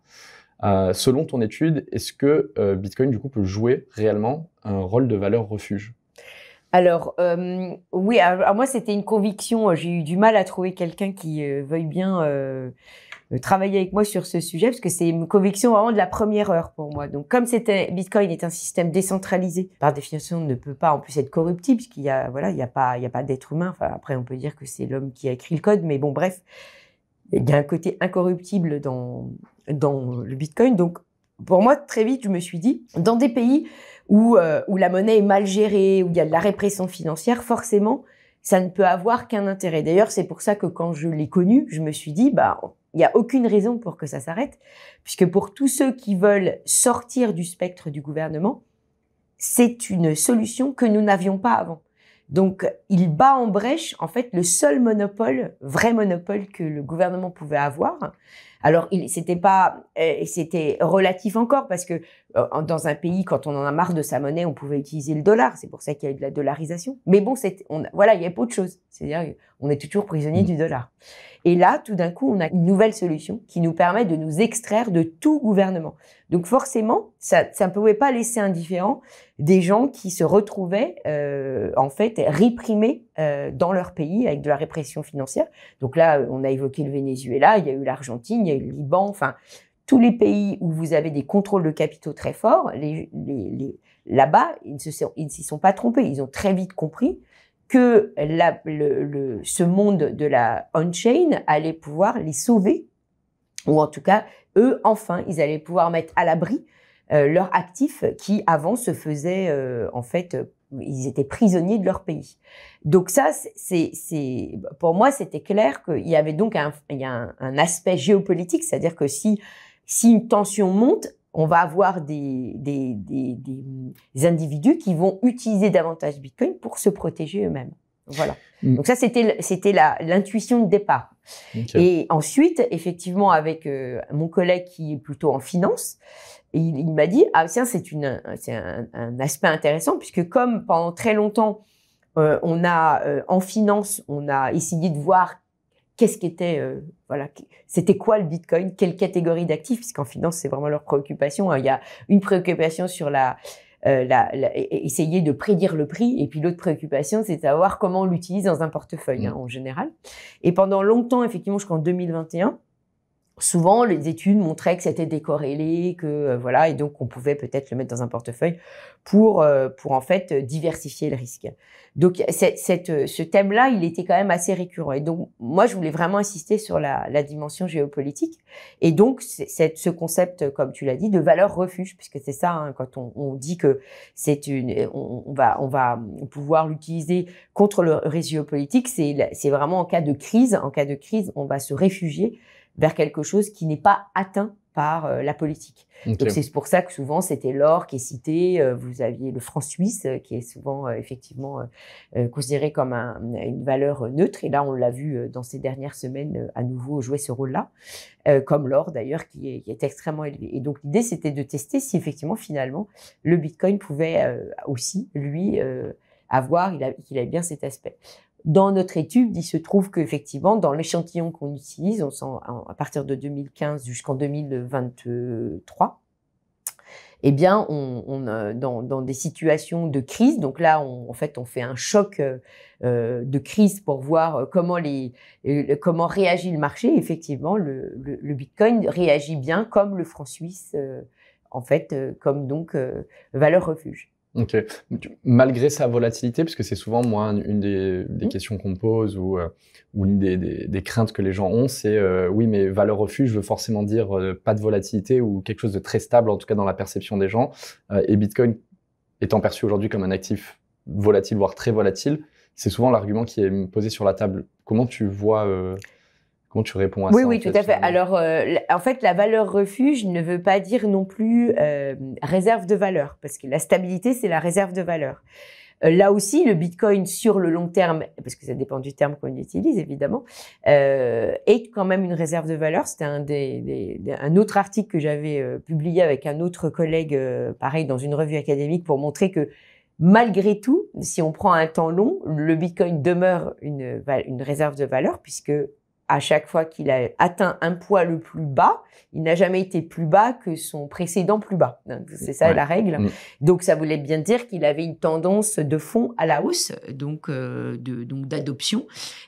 Selon ton étude, est-ce que Bitcoin du coup peut jouer réellement un rôle de valeur refuge ? Alors, oui, alors moi, c'était une conviction. J'ai eu du mal à trouver quelqu'un qui veuille bien travailler avec moi sur ce sujet, parce que c'est une conviction vraiment de la première heure pour moi. Donc, comme Bitcoin est un système décentralisé, par définition, ne peut pas en plus être corruptible, puisqu'il y a, voilà, il y a pas d'être humain. Enfin, après, on peut dire que c'est l'homme qui a écrit le code, mais bon, bref, il y a un côté incorruptible dans le Bitcoin. Donc, pour moi, très vite, je me suis dit, dans des pays où la monnaie est mal gérée, où il y a de la répression financière, forcément, ça ne peut avoir qu'un intérêt. D'ailleurs, c'est pour ça que quand je l'ai connu, je me suis dit, bah, il n'y a aucune raison pour que ça s'arrête, puisque pour tous ceux qui veulent sortir du spectre du gouvernement, c'est une solution que nous n'avions pas avant. Donc, il bat en brèche, en fait, le seul monopole, vrai monopole que le gouvernement pouvait avoir. Alors, c'était relatif encore, parce que dans un pays, quand on en a marre de sa monnaie, on pouvait utiliser le dollar. C'est pour ça qu'il y a eu de la dollarisation. Mais bon, voilà, il y a pas autre chose. C'est-à-dire, on est toujours prisonnier du dollar. Et là, tout d'un coup, on a une nouvelle solution qui nous permet de nous extraire de tout gouvernement. Donc forcément, ça ne pouvait pas laisser indifférent des gens qui se retrouvaient en fait réprimés dans leur pays avec de la répression financière. Donc là, on a évoqué le Venezuela, il y a eu l'Argentine, il y a eu le Liban, enfin tous les pays où vous avez des contrôles de capitaux très forts. Là-bas, ils ne s'y sont pas trompés. Ils ont très vite compris que ce monde de la on-chain allait pouvoir les sauver, ou en tout cas, eux, enfin, ils allaient pouvoir mettre à l'abri leurs actifs qui, avant, se faisaient, en fait, ils étaient prisonniers de leur pays. Donc ça, pour moi, c'était clair qu'il y avait donc un aspect géopolitique, c'est-à-dire que si une tension monte, on va avoir des individus qui vont utiliser davantage Bitcoin pour se protéger eux-mêmes. Voilà. Donc ça, c'était l'intuition de départ. Okay. Et ensuite, effectivement, avec mon collègue qui est plutôt en finance, il m'a dit, ah tiens, c'est un aspect intéressant, puisque comme pendant très longtemps, en finance, on a essayé de voir qu'est-ce qu'était, c'était quoi le Bitcoin, quelle catégorie d'actifs, puisqu'en finance, c'est vraiment leur préoccupation. Il y a une préoccupation sur essayer de prédire le prix, et puis l'autre préoccupation, c'est de savoir comment on l'utilise dans un portefeuille, en général. Et pendant longtemps, effectivement, jusqu'en 2021, souvent, les études montraient que c'était décorrélé, que et donc on pouvait peut-être le mettre dans un portefeuille pour en fait diversifier le risque. Donc ce thème-là, il était quand même assez récurrent. Et donc moi, je voulais vraiment insister sur la dimension géopolitique. Et donc ce concept, comme tu l'as dit, de valeur refuge, puisque c'est ça, quand on dit que on va pouvoir l'utiliser contre le risque géopolitique, c'est vraiment en cas de crise. En cas de crise, on va se réfugier vers quelque chose qui n'est pas atteint par la politique. Okay. Donc c'est pour ça que souvent c'était l'or qui est cité. Vous aviez le franc suisse qui est souvent effectivement considéré comme une valeur neutre. Et là on l'a vu dans ces dernières semaines à nouveau jouer ce rôle-là, comme l'or d'ailleurs qui est extrêmement élevé. Et donc l'idée c'était de tester si effectivement finalement le Bitcoin pouvait aussi lui qu'il avait bien cet aspect. Dans notre étude, il se trouve qu'effectivement, dans l'échantillon qu'on utilise, à partir de 2015 jusqu'en 2023, eh bien, dans des situations de crise, donc là, en fait, on fait un choc de crise pour voir comment réagit le marché. Effectivement, le Bitcoin réagit bien comme le franc suisse, en fait, comme donc valeur refuge. Ok. Malgré sa volatilité, parce que c'est souvent moi une des questions qu'on me pose ou une des craintes que les gens ont, c'est oui, mais valeur refuge veut forcément dire pas de volatilité ou quelque chose de très stable, en tout cas dans la perception des gens. Et Bitcoin étant perçu aujourd'hui comme un actif volatile, voire très volatile, c'est souvent l'argument qui est posé sur la table. Comment tu vois comment tu réponds à ça? Oui, tout à fait. Alors, en fait, la valeur refuge ne veut pas dire non plus réserve de valeur, parce que la stabilité, c'est la réserve de valeur. Là aussi, le Bitcoin sur le long terme, parce que ça dépend du terme qu'on utilise évidemment, est quand même une réserve de valeur. C'était un autre article que j'avais publié avec un autre collègue, pareil, dans une revue académique, pour montrer que malgré tout, si on prend un temps long, le Bitcoin demeure une réserve de valeur, puisque à chaque fois qu'il a atteint un poids le plus bas, il n'a jamais été plus bas que son précédent plus bas. C'est ça la règle. Donc ça voulait bien dire qu'il avait une tendance de fond à la hausse, donc d'adoption,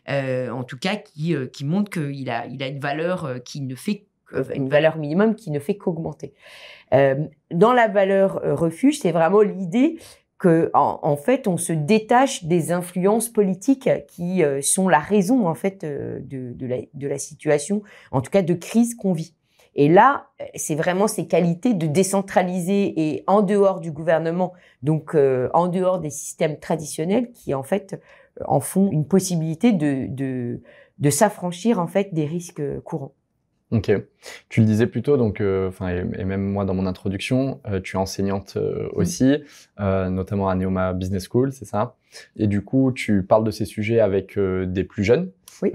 en tout cas qui montre qu'il a une valeur une valeur minimum qui ne fait qu'augmenter. Dans la valeur refuge, c'est vraiment l'idée que en fait on se détache des influences politiques qui sont la raison en fait de la situation, en tout cas de crise qu'on vit. Et là, c'est vraiment ces qualités de décentraliser et en dehors du gouvernement, donc en dehors des systèmes traditionnels, qui en fait en font une possibilité de s'affranchir en fait des risques courants. Ok. Tu le disais plus tôt, donc, et même moi dans mon introduction, tu es enseignante aussi, notamment à Neoma Business School, c'est ça? Et du coup, tu parles de ces sujets avec des plus jeunes. Oui.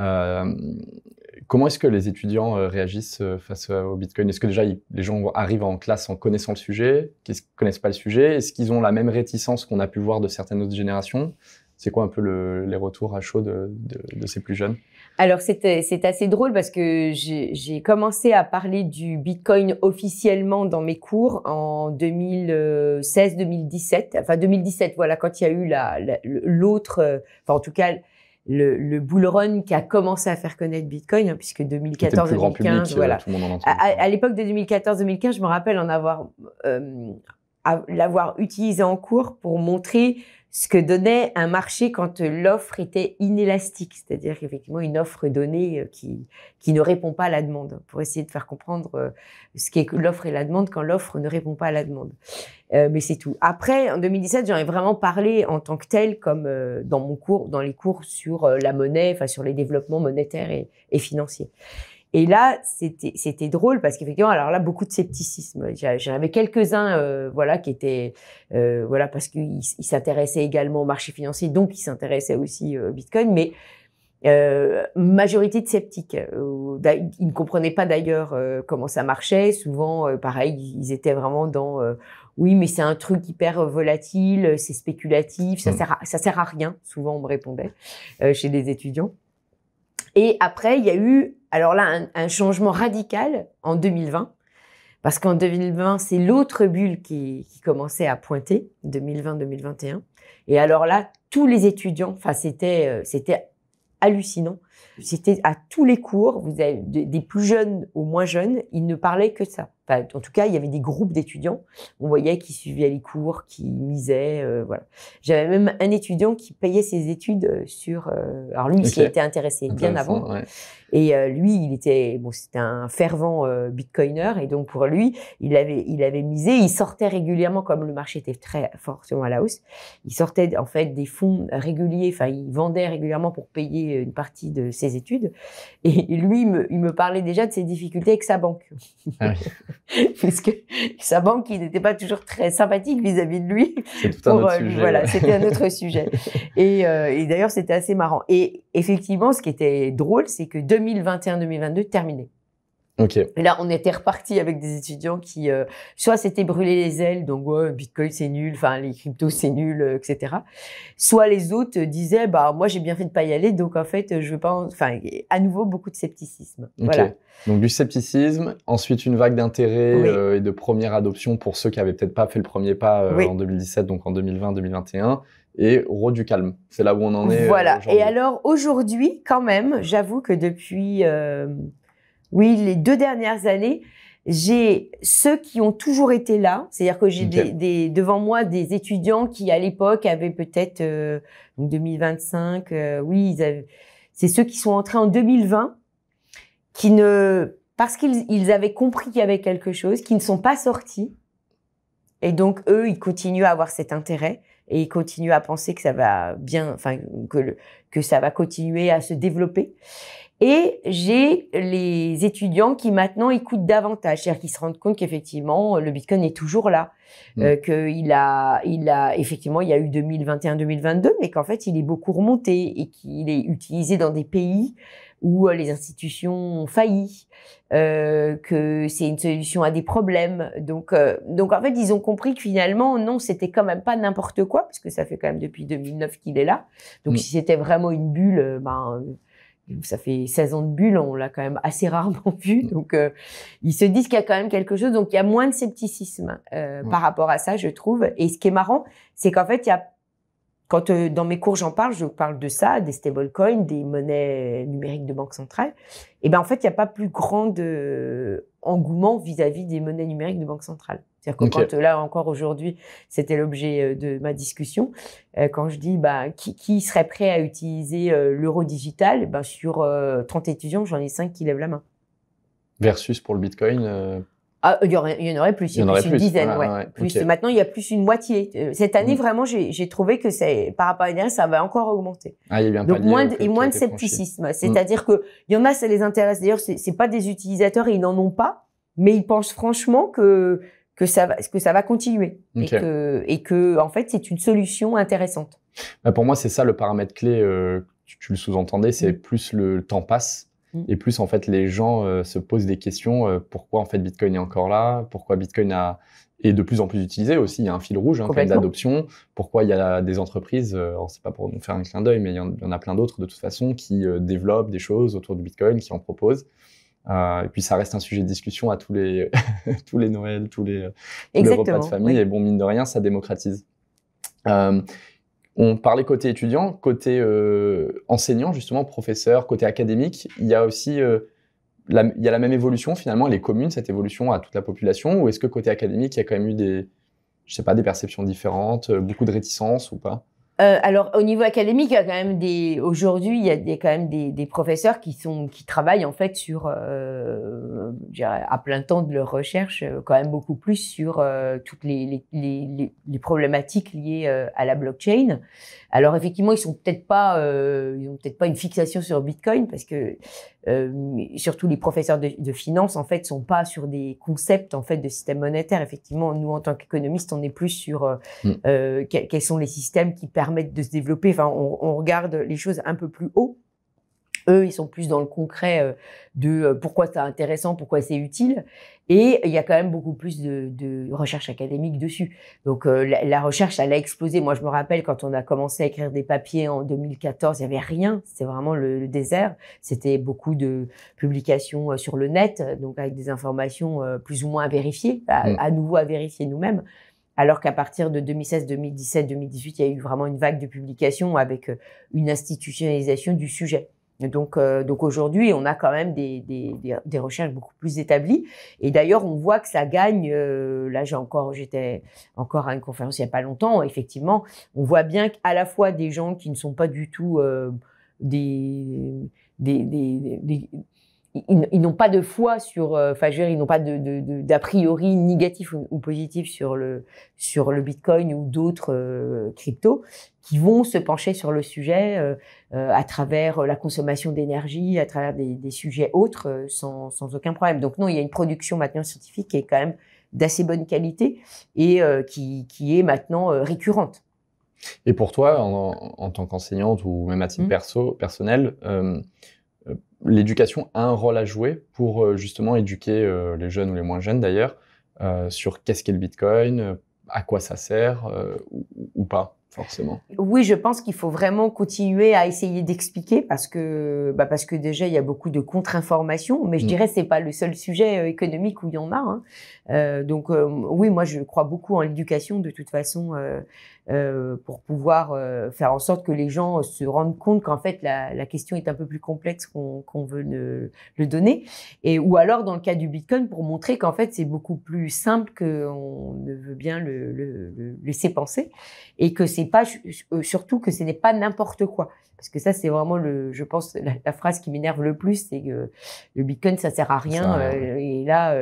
Comment est-ce que les étudiants réagissent face au Bitcoin? Est-ce que déjà les gens arrivent en classe en connaissant le sujet? Qu'est-ce qu'ils connaissent pas le sujet? Est-ce qu'ils ont la même réticence qu'on a pu voir de certaines autres générations? C'est quoi un peu les retours à chaud de ces plus jeunes? Alors, c'est assez drôle parce que j'ai commencé à parler du Bitcoin officiellement dans mes cours en 2016-2017. Enfin, 2017, voilà, quand il y a eu l'autre, enfin, en tout cas, le bull run qui a commencé à faire connaître Bitcoin, hein, puisque 2014-2015, voilà. Tout le monde en entend. À l'époque de 2014-2015, je me rappelle l'avoir utilisé en cours pour montrer ce que donnait un marché quand l'offre était inélastique, c'est-à-dire qu'effectivement une offre donnée qui ne répond pas à la demande, pour essayer de faire comprendre ce qu'est l'offre et la demande quand l'offre ne répond pas à la demande. Mais c'est tout. Après, en 2017, j'en ai vraiment parlé en tant que tel, comme dans les cours sur la monnaie, enfin sur les développements monétaires et financiers. Et là, c'était drôle parce qu'effectivement, alors là, beaucoup de scepticisme. J'en avais quelques-uns, voilà, qui étaient, voilà, parce qu'ils s'intéressaient également au marché financier, donc ils s'intéressaient aussi au Bitcoin, mais majorité de sceptiques. Ils ne comprenaient pas d'ailleurs comment ça marchait. Souvent, pareil, ils étaient vraiment dans oui, mais c'est un truc hyper volatile, c'est spéculatif, ça sert à rien. Souvent, on me répondait chez des étudiants. Et après, il y a eu, alors là, un changement radical en 2020, parce qu'en 2020, c'est l'autre bulle qui commençait à pointer, 2020-2021. Et alors là, tous les étudiants, enfin, c'était hallucinant. C'était à tous les cours, vous avez des plus jeunes aux moins jeunes, ils ne parlaient que de ça. Enfin, en tout cas, il y avait des groupes d'étudiants. On voyait qu'ils suivaient les cours, qui misaient, voilà. J'avais même un étudiant qui payait ses études sur. Alors lui, il s'y était intéressé bien avant. Ouais. Et lui, c'était un fervent bitcoiner, et donc pour lui, il avait misé. Il sortait régulièrement, comme le marché était très fortement à la hausse. Il sortait en fait des fonds réguliers. Enfin, il vendait régulièrement pour payer une partie de ses études. Et lui, il me parlait déjà de ses difficultés avec sa banque. Ah oui. Puisque sa banque, il n'était pas toujours très sympathique vis-à-vis de lui. C'est tout un autre sujet. Voilà, c'était un autre sujet. Et d'ailleurs, c'était assez marrant. Et effectivement, ce qui était drôle, c'est que 2021-2022 terminé. Ok. Et là, on était reparti avec des étudiants qui, soit s'étaient brûlé les ailes, donc ouais, Bitcoin c'est nul, enfin les cryptos c'est nul, etc. Soit les autres disaient, bah moi j'ai bien fait de pas y aller, donc en fait je veux pas, enfin à nouveau beaucoup de scepticisme. Ok. Voilà. Donc du scepticisme, ensuite une vague d'intérêt Oui, et de première adoption pour ceux qui avaient peut-être pas fait le premier pas en oui. 2017, donc en 2020, 2021, et au du calme. C'est là où on en est Voilà. Et aujourd'hui. alors aujourd'hui, quand même, j'avoue que depuis, oui, les 2 dernières années, j'ai ceux qui ont toujours été là, c'est-à-dire que j'ai Ok. devant moi des étudiants qui à l'époque avaient peut-être donc 2025, oui, c'est ceux qui sont entrés en 2020, qui ne parce qu'ils avaient compris qu'il y avait quelque chose, qui ne sont pas sortis, et donc eux, ils continuent à avoir cet intérêt et ils continuent à penser que ça va bien, enfin que ça va continuer à se développer. Et j'ai les étudiants qui maintenant écoutent davantage, c'est-à-dire qu'ils se rendent compte qu'effectivement le Bitcoin est toujours là, effectivement il y a eu 2021-2022, mais qu'en fait il est beaucoup remonté et qu'il est utilisé dans des pays où les institutions ont failli, que c'est une solution à des problèmes. Donc en fait ils ont compris que finalement non, c'était quand même pas n'importe quoi, parce que ça fait quand même depuis 2009 qu'il est là. Donc si c'était vraiment une bulle, ça fait 16 ans de bulle, on l'a quand même assez rarement vu. Donc, ils se disent qu'il y a quand même quelque chose. Donc, il y a moins de scepticisme par rapport à ça, je trouve. Et ce qui est marrant, c'est qu'en fait, il y a quand dans mes cours je parle de ça, des stablecoins, des monnaies numériques de banque centrale. Et ben en fait, il n'y a pas plus grand engouement vis-à-vis des monnaies numériques de banque centrale. C'est-à-dire que quand là encore aujourd'hui, c'était l'objet de ma discussion, quand je dis qui serait prêt à utiliser l'euro digital, sur 30 étudiants, j'en ai 5 qui lèvent la main. Versus pour le Bitcoin. Il y en aurait plus, Il y en aurait une dizaine, voilà, ouais. Plus. Okay. Maintenant, il y a plus une moitié. Cette année, vraiment, j'ai trouvé que par rapport à l'année dernière, ça va encore augmenter. Ah, il y a eu un donc palier moins de scepticisme. C'est-à-dire que il y en a, ça les intéresse. D'ailleurs, c'est pas des utilisateurs et ils n'en ont pas, mais ils pensent franchement que ça va continuer et que en fait, c'est une solution intéressante. Pour moi, c'est ça le paramètre clé. Tu le sous-entendais, c'est plus le temps passe. Et plus, en fait, les gens se posent des questions. Pourquoi, en fait, Bitcoin est encore là? Pourquoi Bitcoin est de plus en plus utilisé aussi? Il y a un fil rouge quand même d'adoption. Pourquoi il y a des entreprises, c'est pas pour nous faire un clin d'œil, mais il y en a plein d'autres de toute façon qui développent des choses autour du Bitcoin, qui en proposent. Et puis, ça reste un sujet de discussion à tous les, tous les Noëls, tous les repas de famille. Oui. Et bon, mine de rien, ça démocratise. On parlait côté étudiant, côté enseignant, justement, professeur, côté académique. Il y a aussi il y a la même évolution, finalement. Elle est commune, cette évolution, à toute la population? Ou est-ce que côté académique, il y a quand même eu des perceptions différentes, beaucoup de réticences ou pas? Alors, au niveau académique, il y a quand même aujourd'hui, il y a quand même des professeurs qui travaillent en fait sur, je dirais, à plein temps de leur recherche, quand même beaucoup plus sur toutes les problématiques liées à la blockchain. Alors effectivement, ils ont peut-être pas une fixation sur Bitcoin parce que surtout les professeurs de finance en fait sont pas sur des concepts en fait de système monétaire. Effectivement, nous en tant qu'économistes, on est plus sur quels sont les systèmes qui permettent de se développer. Enfin, on regarde les choses un peu plus haut. Eux, ils sont plus dans le concret de pourquoi c'est intéressant, pourquoi c'est utile. Et il y a quand même beaucoup plus de recherche académique dessus. Donc, la recherche, elle a explosé. Moi, je me rappelle quand on a commencé à écrire des papiers en 2014, il y avait rien. C'était vraiment le désert. C'était beaucoup de publications sur le net, donc avec des informations plus ou moins à vérifier, à nouveau à vérifier nous-mêmes. Alors qu'à partir de 2016, 2017, 2018, il y a eu vraiment une vague de publications avec une institutionnalisation du sujet. Donc aujourd'hui, on a quand même des recherches beaucoup plus établies. Et d'ailleurs, on voit que ça gagne. Là, j'étais encore à une conférence il y a pas longtemps. Effectivement, on voit bien qu'à la fois des gens qui ne sont pas du tout ils n'ont pas de foi sur, ils n'ont pas d'a priori négatif ou positif sur le Bitcoin ou d'autres cryptos, qui vont se pencher sur le sujet à travers la consommation d'énergie, à travers des sujets autres, sans aucun problème. Donc non, il y a une production maintenant scientifique qui est quand même d'assez bonne qualité et qui est maintenant récurrente. Et pour toi, en tant qu'enseignante ou même à titre personnel, l'éducation a un rôle à jouer pour justement éduquer les jeunes ou les moins jeunes d'ailleurs sur qu'est-ce qu'est le Bitcoin, à quoi ça sert ou pas forcément. Oui, je pense qu'il faut vraiment continuer à essayer d'expliquer parce que déjà il y a beaucoup de contre-informations, mais je dirais que c'est pas le seul sujet économique où il y en a. Hein. Donc oui, moi je crois beaucoup en l'éducation de toute façon pour pouvoir faire en sorte que les gens se rendent compte qu'en fait la question est un peu plus complexe qu'on veut le donner, et ou alors dans le cas du Bitcoin pour montrer qu'en fait c'est beaucoup plus simple qu'on ne veut bien le laisser penser, et que c'est pas surtout que ce n'est pas n'importe quoi. Parce que ça, c'est vraiment je pense, la phrase qui m'énerve le plus, c'est que le Bitcoin, ça sert à rien. Et là,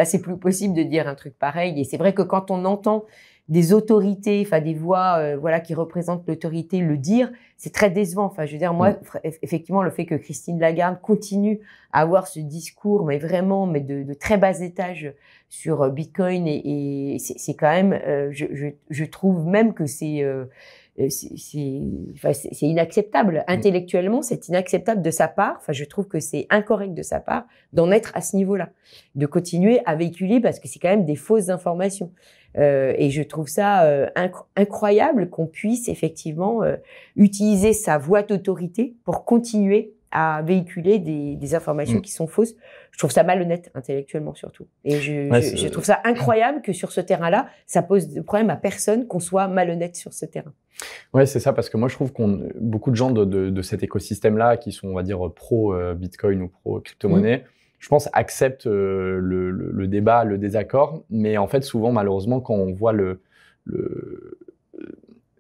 c'est plus possible de dire un truc pareil. Et c'est vrai que quand on entend des autorités, enfin des voix, voilà, qui représentent l'autorité le dire, c'est très décevant. Enfin, je veux dire, moi, effectivement, le fait que Christine Lagarde continue à avoir ce discours, mais vraiment, mais de très bas étage sur Bitcoin, et c'est quand même, je trouve même que c'est inacceptable. Intellectuellement, c'est inacceptable de sa part. Enfin, je trouve que c'est incorrect de sa part d'en être à ce niveau-là, de continuer à véhiculer, parce que c'est quand même des fausses informations. Et je trouve ça incroyable qu'on puisse effectivement utiliser sa voix d'autorité pour continuer à véhiculer des informations qui sont fausses. Je trouve ça malhonnête intellectuellement surtout. Et je trouve ça incroyable que sur ce terrain-là, ça pose de problème à personne qu'on soit malhonnête sur ce terrain. Ouais, c'est ça, parce que moi je trouve beaucoup de gens de cet écosystème-là qui sont, on va dire, pro Bitcoin ou pro crypto-monnaie, je pense, acceptent le débat, le désaccord, mais en fait souvent malheureusement quand on voit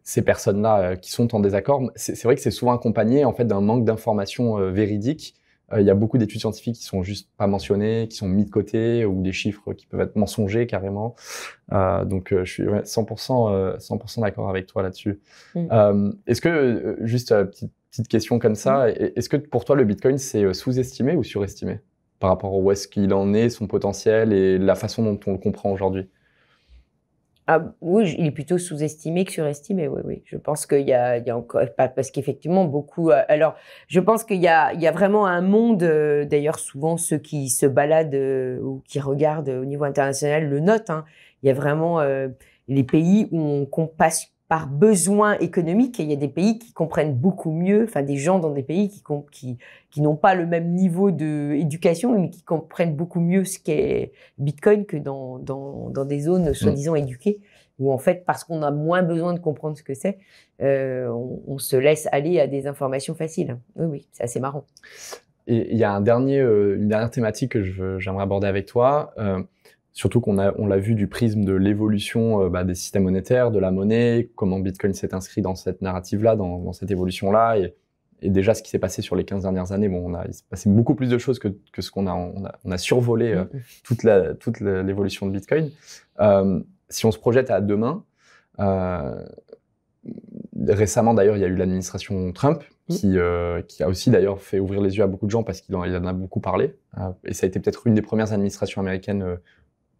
ces personnes-là qui sont en désaccord, c'est vrai que c'est souvent accompagné en fait d'un manque d'informations véridiques. Il y a beaucoup d'études scientifiques qui sont juste pas mentionnées, qui sont mis de côté, ou des chiffres qui peuvent être mensongers carrément. Donc je suis 100% d'accord avec toi là-dessus. Est-ce que, juste petite question comme ça, est-ce que pour toi le Bitcoin c'est sous-estimé ou surestimé par rapport à où est-ce qu'il en est, son potentiel et la façon dont on le comprend aujourd'hui? Ah, oui, il est plutôt sous-estimé que surestimé, oui. Je pense qu'il y a encore, parce qu'effectivement, beaucoup, alors, je pense qu'il y a vraiment un monde, d'ailleurs, souvent, ceux qui se baladent, ou qui regardent au niveau international le notent, hein. Il y a vraiment, les pays où qu'on passe par besoin économique, et il y a des pays qui comprennent beaucoup mieux, enfin, des gens dans des pays qui n'ont pas le même niveau d'éducation, mais qui comprennent beaucoup mieux ce qu'est Bitcoin que dans des zones soi-disant éduquées, où en fait, parce qu'on a moins besoin de comprendre ce que c'est, on se laisse aller à des informations faciles. Oui, c'est assez marrant. Et il y a une dernière thématique que j'aimerais aborder avec toi, surtout on l'a vu du prisme de l'évolution des systèmes monétaires, de la monnaie, comment Bitcoin s'est inscrit dans cette narrative-là, dans cette évolution-là, et déjà ce qui s'est passé sur les 15 dernières années. Bon, il s'est passé beaucoup plus de choses que ce qu'on a survolé toute l'évolution de Bitcoin. Si on se projette à demain, récemment d'ailleurs il y a eu l'administration Trump qui a aussi d'ailleurs fait ouvrir les yeux à beaucoup de gens parce qu'il en a beaucoup parlé, et ça a été peut-être une des premières administrations américaines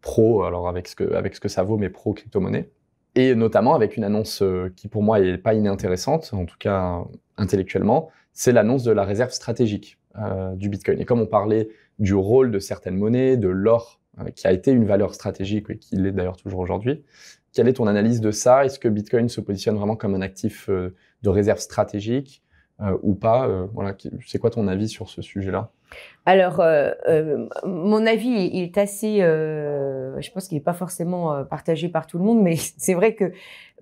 pro, alors avec ce que ça vaut, mais pro crypto-monnaie, et notamment avec une annonce qui pour moi est pas inintéressante, en tout cas intellectuellement, c'est l'annonce de la réserve stratégique du Bitcoin. Et comme on parlait du rôle de certaines monnaies, de l'or qui a été une valeur stratégique et qui l'est d'ailleurs toujours aujourd'hui, quelle est ton analyse de ça? Est-ce que Bitcoin se positionne vraiment comme un actif de réserve stratégique ou pas? Voilà, c'est quoi ton avis sur ce sujet-là? Alors, mon avis il est assez, je pense qu'il n'est pas forcément partagé par tout le monde, mais c'est vrai que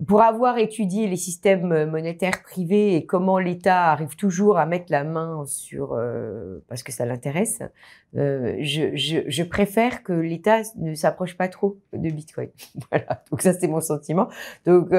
pour avoir étudié les systèmes monétaires privés et comment l'État arrive toujours à mettre la main sur, parce que ça l'intéresse, je préfère que l'État ne s'approche pas trop de Bitcoin. Voilà, donc ça c'est mon sentiment. Donc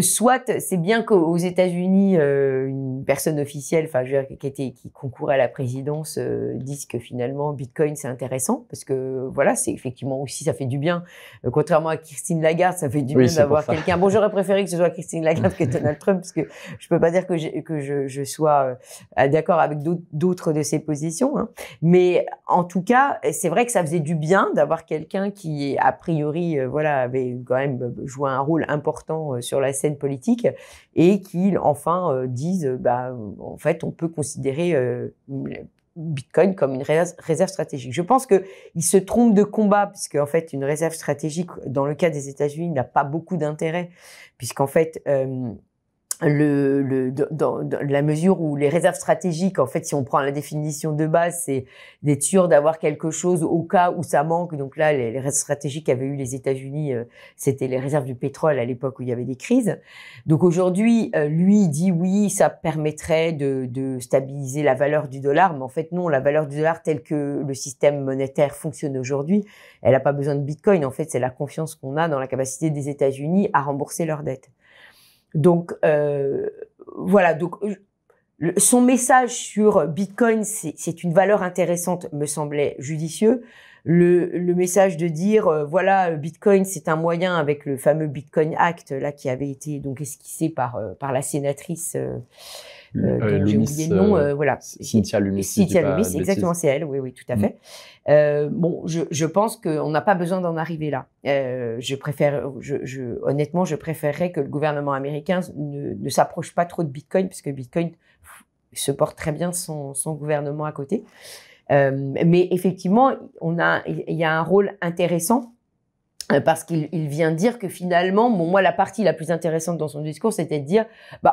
soit c'est bien qu'aux États-Unis une personne officielle, enfin qui concourt à la présidence, dise que finalement Bitcoin c'est intéressant, parce que voilà, c'est effectivement aussi, ça fait du bien, contrairement à Christine Lagarde, ça fait du bien d'avoir quelqu'un. Bon, j'aurais préféré que ce soit Christine Lagarde que Donald Trump, parce que je peux pas dire que je sois d'accord avec d'autres de ses positions, hein. Mais en tout cas, c'est vrai que ça faisait du bien d'avoir quelqu'un qui a priori voilà avait quand même joué un rôle important maintenant sur la scène politique et qui enfin disent en fait on peut considérer Bitcoin comme une réserve stratégique. Je pense qu'ils se trompent de combat puisque en fait une réserve stratégique dans le cas des États-Unis n'a pas beaucoup d'intérêt puisqu'en fait dans la mesure où les réserves stratégiques, en fait, si on prend la définition de base, c'est d'être sûr d'avoir quelque chose au cas où ça manque. Donc là, les réserves stratégiques qu'avaient eu les États-Unis, c'était les réserves du pétrole à l'époque où il y avait des crises. Donc aujourd'hui, lui, il dit oui, ça permettrait de stabiliser la valeur du dollar, mais en fait non, la valeur du dollar telle que le système monétaire fonctionne aujourd'hui, elle n'a pas besoin de Bitcoin. En fait, c'est la confiance qu'on a dans la capacité des États-Unis à rembourser leurs dettes. Donc voilà, donc son message sur Bitcoin, c'est une valeur intéressante, me semblait judicieux. Le message de dire voilà, Bitcoin, c'est un moyen avec le fameux Bitcoin Act là qui avait été donc esquissé par la sénatrice dont j'ai oublié le nom, voilà, Cynthia Lummis. Cynthia Lummis, exactement, c'est elle, oui, tout à fait. Bon, je pense qu'on n'a pas besoin d'en arriver là. Honnêtement, je préférerais que le gouvernement américain ne s'approche pas trop de Bitcoin, parce que Bitcoin se porte très bien son gouvernement à côté. Mais effectivement, il y a un rôle intéressant. Parce qu'il vient dire que finalement, bon, moi, la partie la plus intéressante dans son discours, c'était de dire,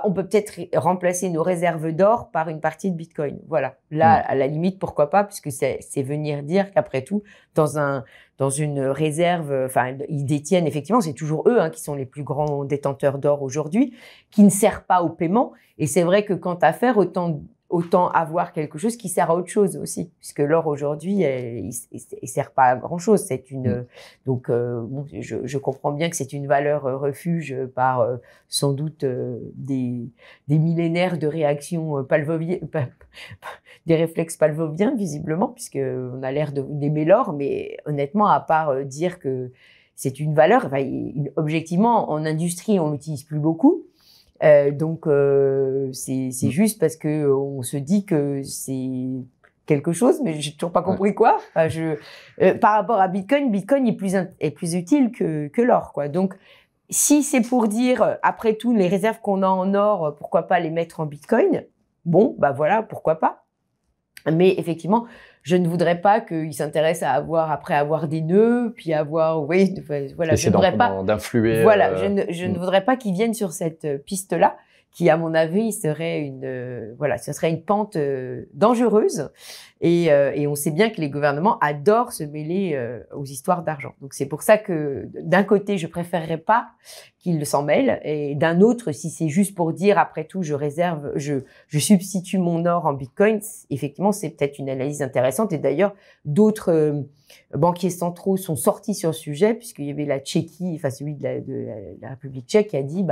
on peut peut-être remplacer nos réserves d'or par une partie de Bitcoin. Voilà. Là, à la limite, pourquoi pas, puisque c'est venir dire qu'après tout, dans une réserve, enfin, ils détiennent effectivement, c'est toujours eux, qui sont les plus grands détenteurs d'or aujourd'hui, qui ne sert pas au paiement. Et c'est vrai que quant à faire, autant avoir quelque chose qui sert à autre chose aussi, puisque l'or aujourd'hui, il sert pas à grand chose. C'est donc bon, je comprends bien que c'est une valeur refuge par sans doute des millénaires de réactions pavloviennes, des réflexes pavloviens visiblement, puisque on a l'air d'aimer l'or, mais honnêtement, à part dire que c'est une valeur, objectivement en industrie on l'utilise plus beaucoup. Donc c'est juste parce que on se dit que c'est quelque chose, mais j'ai toujours pas compris quoi. Enfin, par rapport à Bitcoin est plus utile que l'or, quoi. Donc si c'est pour dire après tout les réserves qu'on a en or, pourquoi pas les mettre en Bitcoin? Bon, voilà, pourquoi pas. Mais effectivement, je ne voudrais pas qu'ils s'intéressent après avoir des nœuds, puis avoir, oui, voilà, je ne voudrais pas d'influer. Voilà, je ne voudrais pas qu'ils viennent sur cette piste-là, qui, à mon avis, serait ce serait une pente dangereuse. Et on sait bien que les gouvernements adorent se mêler aux histoires d'argent. Donc c'est pour ça que d'un côté, je préférerais pas qu'ils s'en mêlent, et d'un autre, si c'est juste pour dire après tout, je substitue mon or en Bitcoin, effectivement, c'est peut-être une analyse intéressante. Et d'ailleurs, d'autres banquiers centraux sont sortis sur le sujet, puisqu'il y avait la Tchéquie, enfin celui de la République tchèque, qui a dit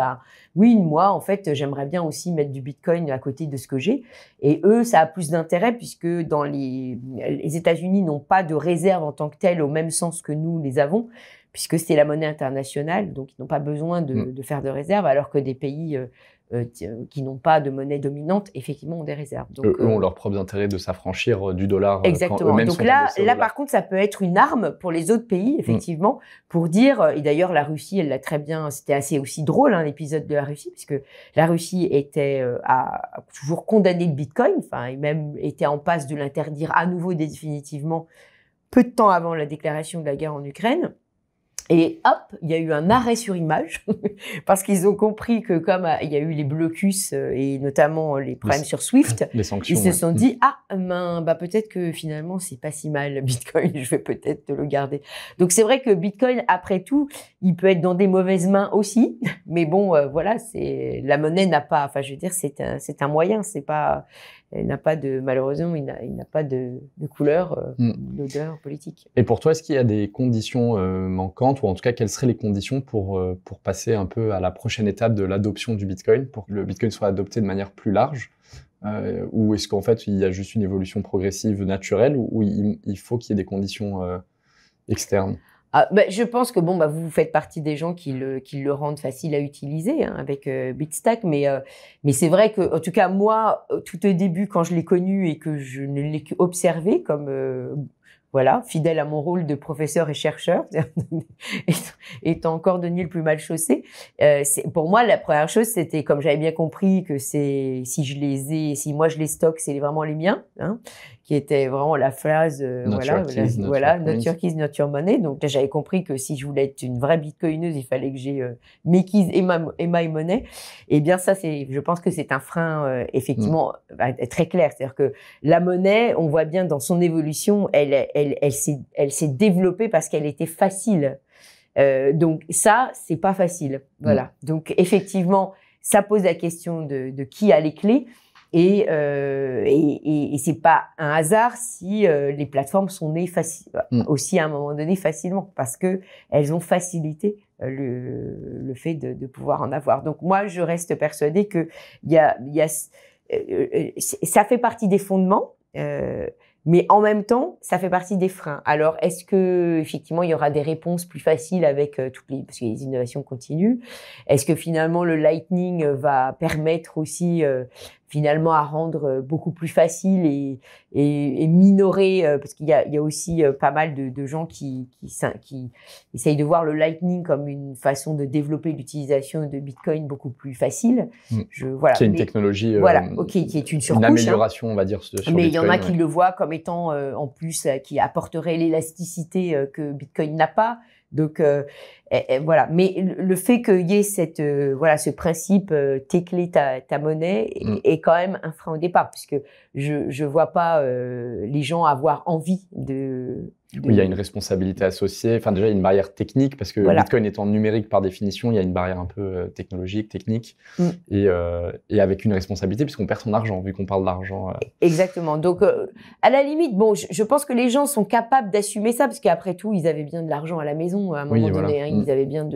oui, moi en fait j'aimerais bien aussi mettre du Bitcoin à côté de ce que j'ai. Et eux, ça a plus d'intérêt puisque dans les États-Unis n'ont pas de réserve en tant que telle au même sens que nous les avons, puisque c'est la monnaie internationale, donc ils n'ont pas besoin de faire de réserve, alors que des pays qui n'ont pas de monnaie dominante, effectivement, ont des réserves. Donc, eux ont leur propre intérêt de s'affranchir du dollar. Exactement. Quand eux-mêmes donc sont là, endossés au dollar. par contre, ça peut être une arme pour les autres pays, effectivement, pour dire, et d'ailleurs, la Russie, elle l'a très bien, c'était assez aussi drôle, l'épisode de la Russie, puisque la Russie a toujours condamné le Bitcoin, enfin, et même était en passe de l'interdire à nouveau définitivement, peu de temps avant la déclaration de la guerre en Ukraine. Et hop, il y a eu un arrêt sur image parce qu'ils ont compris que comme il y a eu les blocus et notamment les problèmes sur Swift, les sanctions, ils se sont dit peut-être que finalement c'est pas si mal Bitcoin, je vais peut-être le garder. Donc c'est vrai que Bitcoin après tout, il peut être dans des mauvaises mains aussi, mais bon voilà, c'est la monnaie n'a pas, enfin je veux dire c'est un moyen, c'est pas il n'a pas malheureusement, il n'a pas de couleur, d'odeur politique. Et pour toi, est-ce qu'il y a des conditions manquantes, ou en tout cas, quelles seraient les conditions pour passer un peu à la prochaine étape de l'adoption du Bitcoin, pour que le Bitcoin soit adopté de manière plus large, ou est-ce qu'en fait, il y a juste une évolution progressive naturelle, ou il faut qu'il y ait des conditions externes? Je pense que vous faites partie des gens qui le rendent facile à utiliser avec Bitstack, mais c'est vrai que en tout cas moi tout au début quand je l'ai connu et que je ne l'ai qu'observé comme voilà, fidèle à mon rôle de professeur et chercheur, étant cordonnier le plus mal chaussé. Pour moi, la première chose, c'était, comme j'avais bien compris que si moi je les stocke, c'est vraiment les miens, hein, qui était vraiment la phrase, Not your keys, not your money. Donc là, j'avais compris que si je voulais être une vraie bitcoineuse, il fallait que j'ai mes keys et my money. Et bien ça, je pense que c'est un frein effectivement très clair. C'est-à-dire que la monnaie, on voit bien dans son évolution, elle s'est développée parce qu'elle était facile. Donc ça, c'est pas facile. Voilà. Donc effectivement, ça pose la question de qui a les clés. Et c'est pas un hasard si les plateformes sont nées aussi à un moment donné facilement, parce que elles ont facilité le fait de pouvoir en avoir. Donc moi, je reste persuadée que ça fait partie des fondements. Mais en même temps, ça fait partie des freins. Alors, est-ce que effectivement il y aura des réponses plus faciles avec parce que les innovations continuent? Est-ce que finalement le Lightning va permettre aussi finalement à rendre beaucoup plus facile et minorer parce qu'il y a aussi pas mal de gens qui essayent de voir le Lightning comme une façon de développer l'utilisation de Bitcoin beaucoup plus facile. Voilà. Qui est une technologie qui est une surcouche, une amélioration, on va dire sur mais Bitcoin, il y en a qui le voient comme étant en plus qui apporterait l'élasticité que Bitcoin n'a pas. Donc voilà, mais le fait qu'il y ait ce principe tes clés, ta monnaie est quand même un frein au départ, puisque je vois pas les gens avoir envie de... Oui, il y a une responsabilité associée. Enfin, déjà, il y a une barrière technique parce que Bitcoin étant numérique par définition, il y a une barrière un peu technologique, technique, et avec une responsabilité puisqu'on perd son argent, vu qu'on parle d'argent. Exactement. Donc, à la limite, bon, je pense que les gens sont capables d'assumer ça parce qu'après tout, ils avaient bien de l'argent à la maison à un moment donné. Hein, ils avaient bien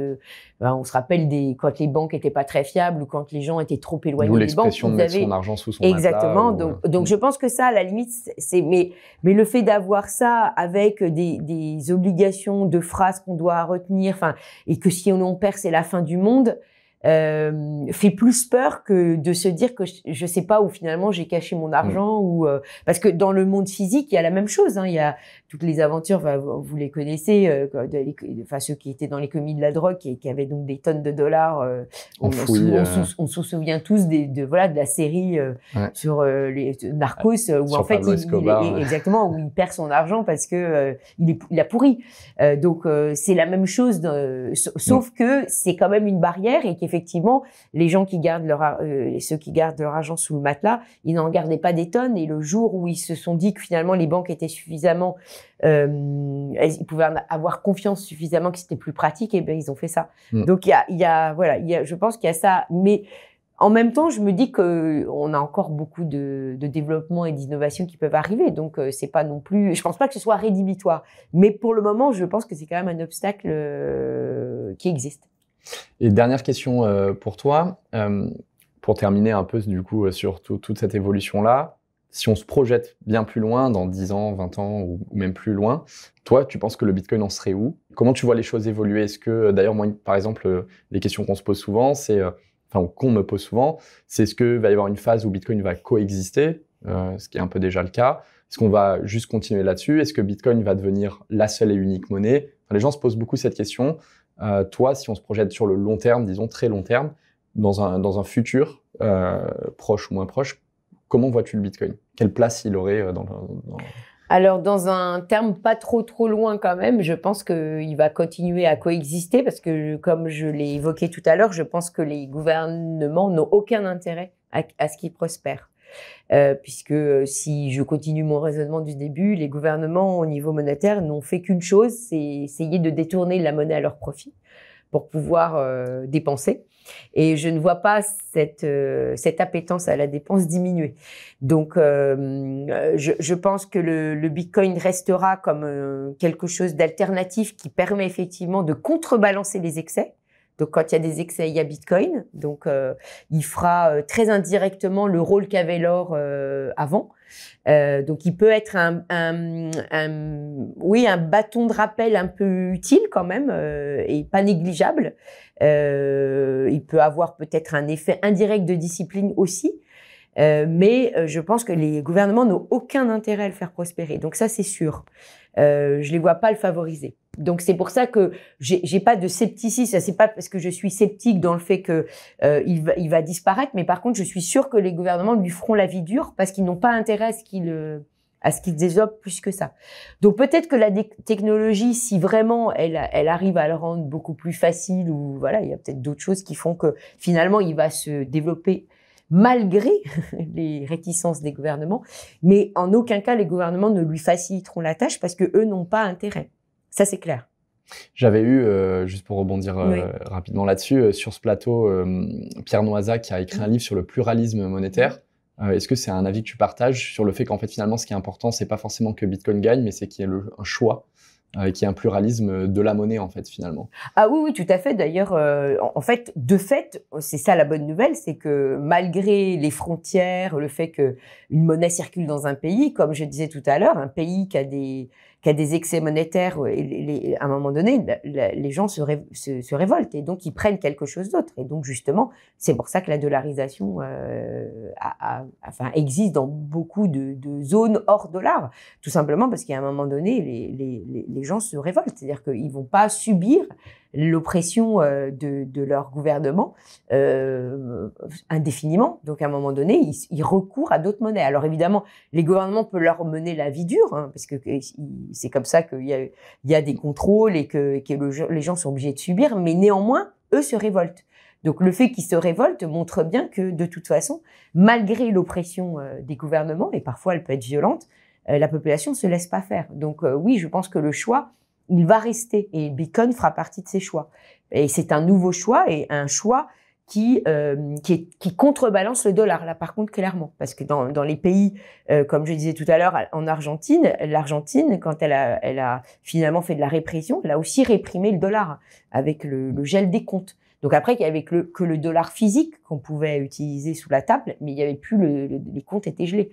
on se rappelle quand les banques étaient pas très fiables ou quand les gens étaient trop éloignés des banques. L'expression de mettre son argent sous son Exactement. matelas. Donc, je pense que ça, à la limite, mais le fait d'avoir ça avec des obligations de phrases qu'on doit retenir, enfin, et que si on en perd, c'est la fin du monde, fait plus peur que de se dire que je sais pas où finalement j'ai caché mon argent ou parce que dans le monde physique il y a la même chose, hein, il y a toutes les aventures, vous les connaissez, ceux qui étaient dans les commis de la drogue qui avaient donc des tonnes de dollars, on se souvient tous de la série sur les narcos où en fait exactement où il perd son argent parce que il a pourri, donc c'est la même chose sauf que c'est quand même une barrière et qu'effectivement les gens qui gardent ceux qui gardent leur argent sous le matelas, ils n'en gardaient pas des tonnes, et le jour où ils se sont dit que finalement les banques étaient suffisamment ils pouvaient avoir confiance suffisamment que c'était plus pratique, et bien ils ont fait ça. Donc je pense qu'il y a ça, mais en même temps je me dis que on a encore beaucoup de développement et d'innovation qui peuvent arriver, donc c'est pas non plus, je pense pas que ce soit rédhibitoire, mais pour le moment je pense que c'est quand même un obstacle qui existe. Et dernière question pour toi, pour terminer un peu du coup sur toute cette évolution-là. Si on se projette bien plus loin, dans 10 ans, 20 ans ou même plus loin, toi, tu penses que le Bitcoin en serait où? Comment tu vois les choses évoluer? Est-ce que, d'ailleurs, moi, par exemple, les questions qu'on se pose souvent, qu'on me pose souvent, c'est est-ce qu'il va y avoir une phase où Bitcoin va coexister, ce qui est un peu déjà le cas? Est-ce qu'on va juste continuer là-dessus? Est-ce que Bitcoin va devenir la seule et unique monnaie? Les gens se posent beaucoup cette question. Toi, si on se projette sur le long terme, disons très long terme, dans un futur proche ou moins proche, comment vois-tu le Bitcoin? Quelle place il aurait Alors, dans un terme pas trop loin quand même, je pense qu'il va continuer à coexister parce que, comme je l'ai évoqué tout à l'heure, je pense que les gouvernements n'ont aucun intérêt à ce qu'il prospère. Puisque si je continue mon raisonnement du début, les gouvernements au niveau monétaire n'ont fait qu'une chose, c'est essayer de détourner la monnaie à leur profit pour pouvoir dépenser. Et je ne vois pas cette appétence à la dépense diminuer. Donc, je pense que le Bitcoin restera comme quelque chose d'alternatif qui permet effectivement de contrebalancer les excès. Donc, quand il y a des excès, il y a Bitcoin. Donc, il fera très indirectement le rôle qu'avait l'or avant. Donc, il peut être un bâton de rappel un peu utile quand même et pas négligeable. Il peut avoir peut-être un effet indirect de discipline aussi. Mais je pense que les gouvernements n'ont aucun intérêt à le faire prospérer. Donc ça, c'est sûr. Je les vois pas le favoriser. Donc c'est pour ça que j'ai pas de scepticisme. C'est pas parce que je suis sceptique dans le fait que il va disparaître, mais par contre je suis sûre que les gouvernements lui feront la vie dure parce qu'ils n'ont pas intérêt à ce qu'il développe plus que ça. Donc peut-être que la technologie, si vraiment elle arrive à le rendre beaucoup plus facile, ou voilà, il y a peut-être d'autres choses qui font que finalement il va se développer malgré les réticences des gouvernements, mais en aucun cas les gouvernements ne lui faciliteront la tâche parce que eux n'ont pas intérêt. Ça, c'est clair. J'avais eu, juste pour rebondir Oui. rapidement là-dessus, sur ce plateau, Pierre Noisa qui a écrit un livre sur le pluralisme monétaire. Est-ce que c'est un avis que tu partages sur le fait qu'en fait finalement ce qui est important, c'est pas forcément que Bitcoin gagne, mais c'est qu'il y ait un choix, qu'il y ait un pluralisme de la monnaie en fait finalement. Ah oui, oui, tout à fait. D'ailleurs, en fait, de fait, c'est ça la bonne nouvelle, c'est que malgré les frontières, le fait que une monnaie circule dans un pays, comme je disais tout à l'heure, un pays qui a des excès monétaires, à un moment donné, les gens se révoltent et donc ils prennent quelque chose d'autre. Et donc justement, c'est pour ça que la dollarisation existe dans beaucoup de zones hors dollar, tout simplement parce qu'à un moment donné, les gens se révoltent. C'est-à-dire qu'ils vont pas subir l'oppression de leur gouvernement indéfiniment. Donc, à un moment donné, ils recourent à d'autres monnaies. Alors, évidemment, les gouvernements peuvent leur mener la vie dure, hein, parce que c'est comme ça qu'il y a des contrôles et que les gens sont obligés de subir, mais néanmoins, eux se révoltent. Donc, le fait qu'ils se révoltent montre bien que, de toute façon, malgré l'oppression des gouvernements, et parfois elle peut être violente, la population se laisse pas faire. Donc, oui, je pense que le choix, il va rester et Bitcoin fera partie de ces choix. Et c'est un nouveau choix et un choix qui contrebalance le dollar, là, par contre, clairement. Parce que dans les pays, comme je disais tout à l'heure, en Argentine, l'Argentine, quand elle a finalement fait de la répression, elle a aussi réprimé le dollar avec le gel des comptes. Donc après, il y avait que le dollar physique qu'on pouvait utiliser sous la table, mais il y avait plus les comptes étaient gelés.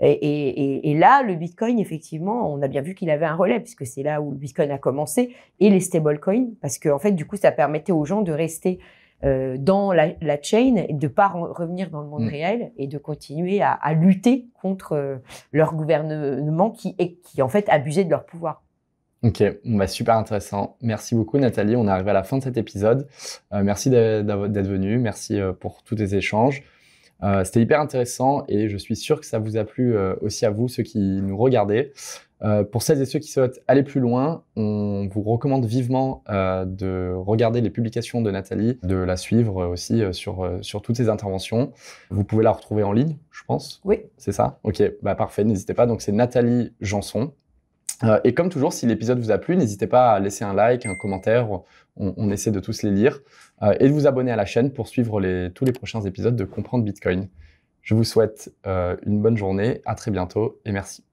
Et là, le Bitcoin, effectivement, on a bien vu qu'il avait un relais, puisque c'est là où le Bitcoin a commencé, et les stablecoins, parce que en fait, du coup, ça permettait aux gens de rester dans la chain et de pas revenir dans le monde réel et de continuer à lutter contre leur gouvernement qui en fait abusait de leur pouvoir. Ok, bah super intéressant. Merci beaucoup Nathalie, on est arrivé à la fin de cet épisode. Merci d'être venue, merci pour tous tes échanges. C'était hyper intéressant et je suis sûr que ça vous a plu aussi à vous, ceux qui nous regardez. Pour celles et ceux qui souhaitent aller plus loin, on vous recommande vivement de regarder les publications de Nathalie, de la suivre aussi sur toutes ses interventions. Vous pouvez la retrouver en ligne, je pense. Oui. C'est ça? Ok, bah parfait, n'hésitez pas. Donc c'est Nathalie Janson. Et comme toujours, si l'épisode vous a plu, n'hésitez pas à laisser un like, un commentaire, on essaie de tous les lire, et de vous abonner à la chaîne pour suivre tous les prochains épisodes de Comprendre Bitcoin. Je vous souhaite une bonne journée, à très bientôt et merci.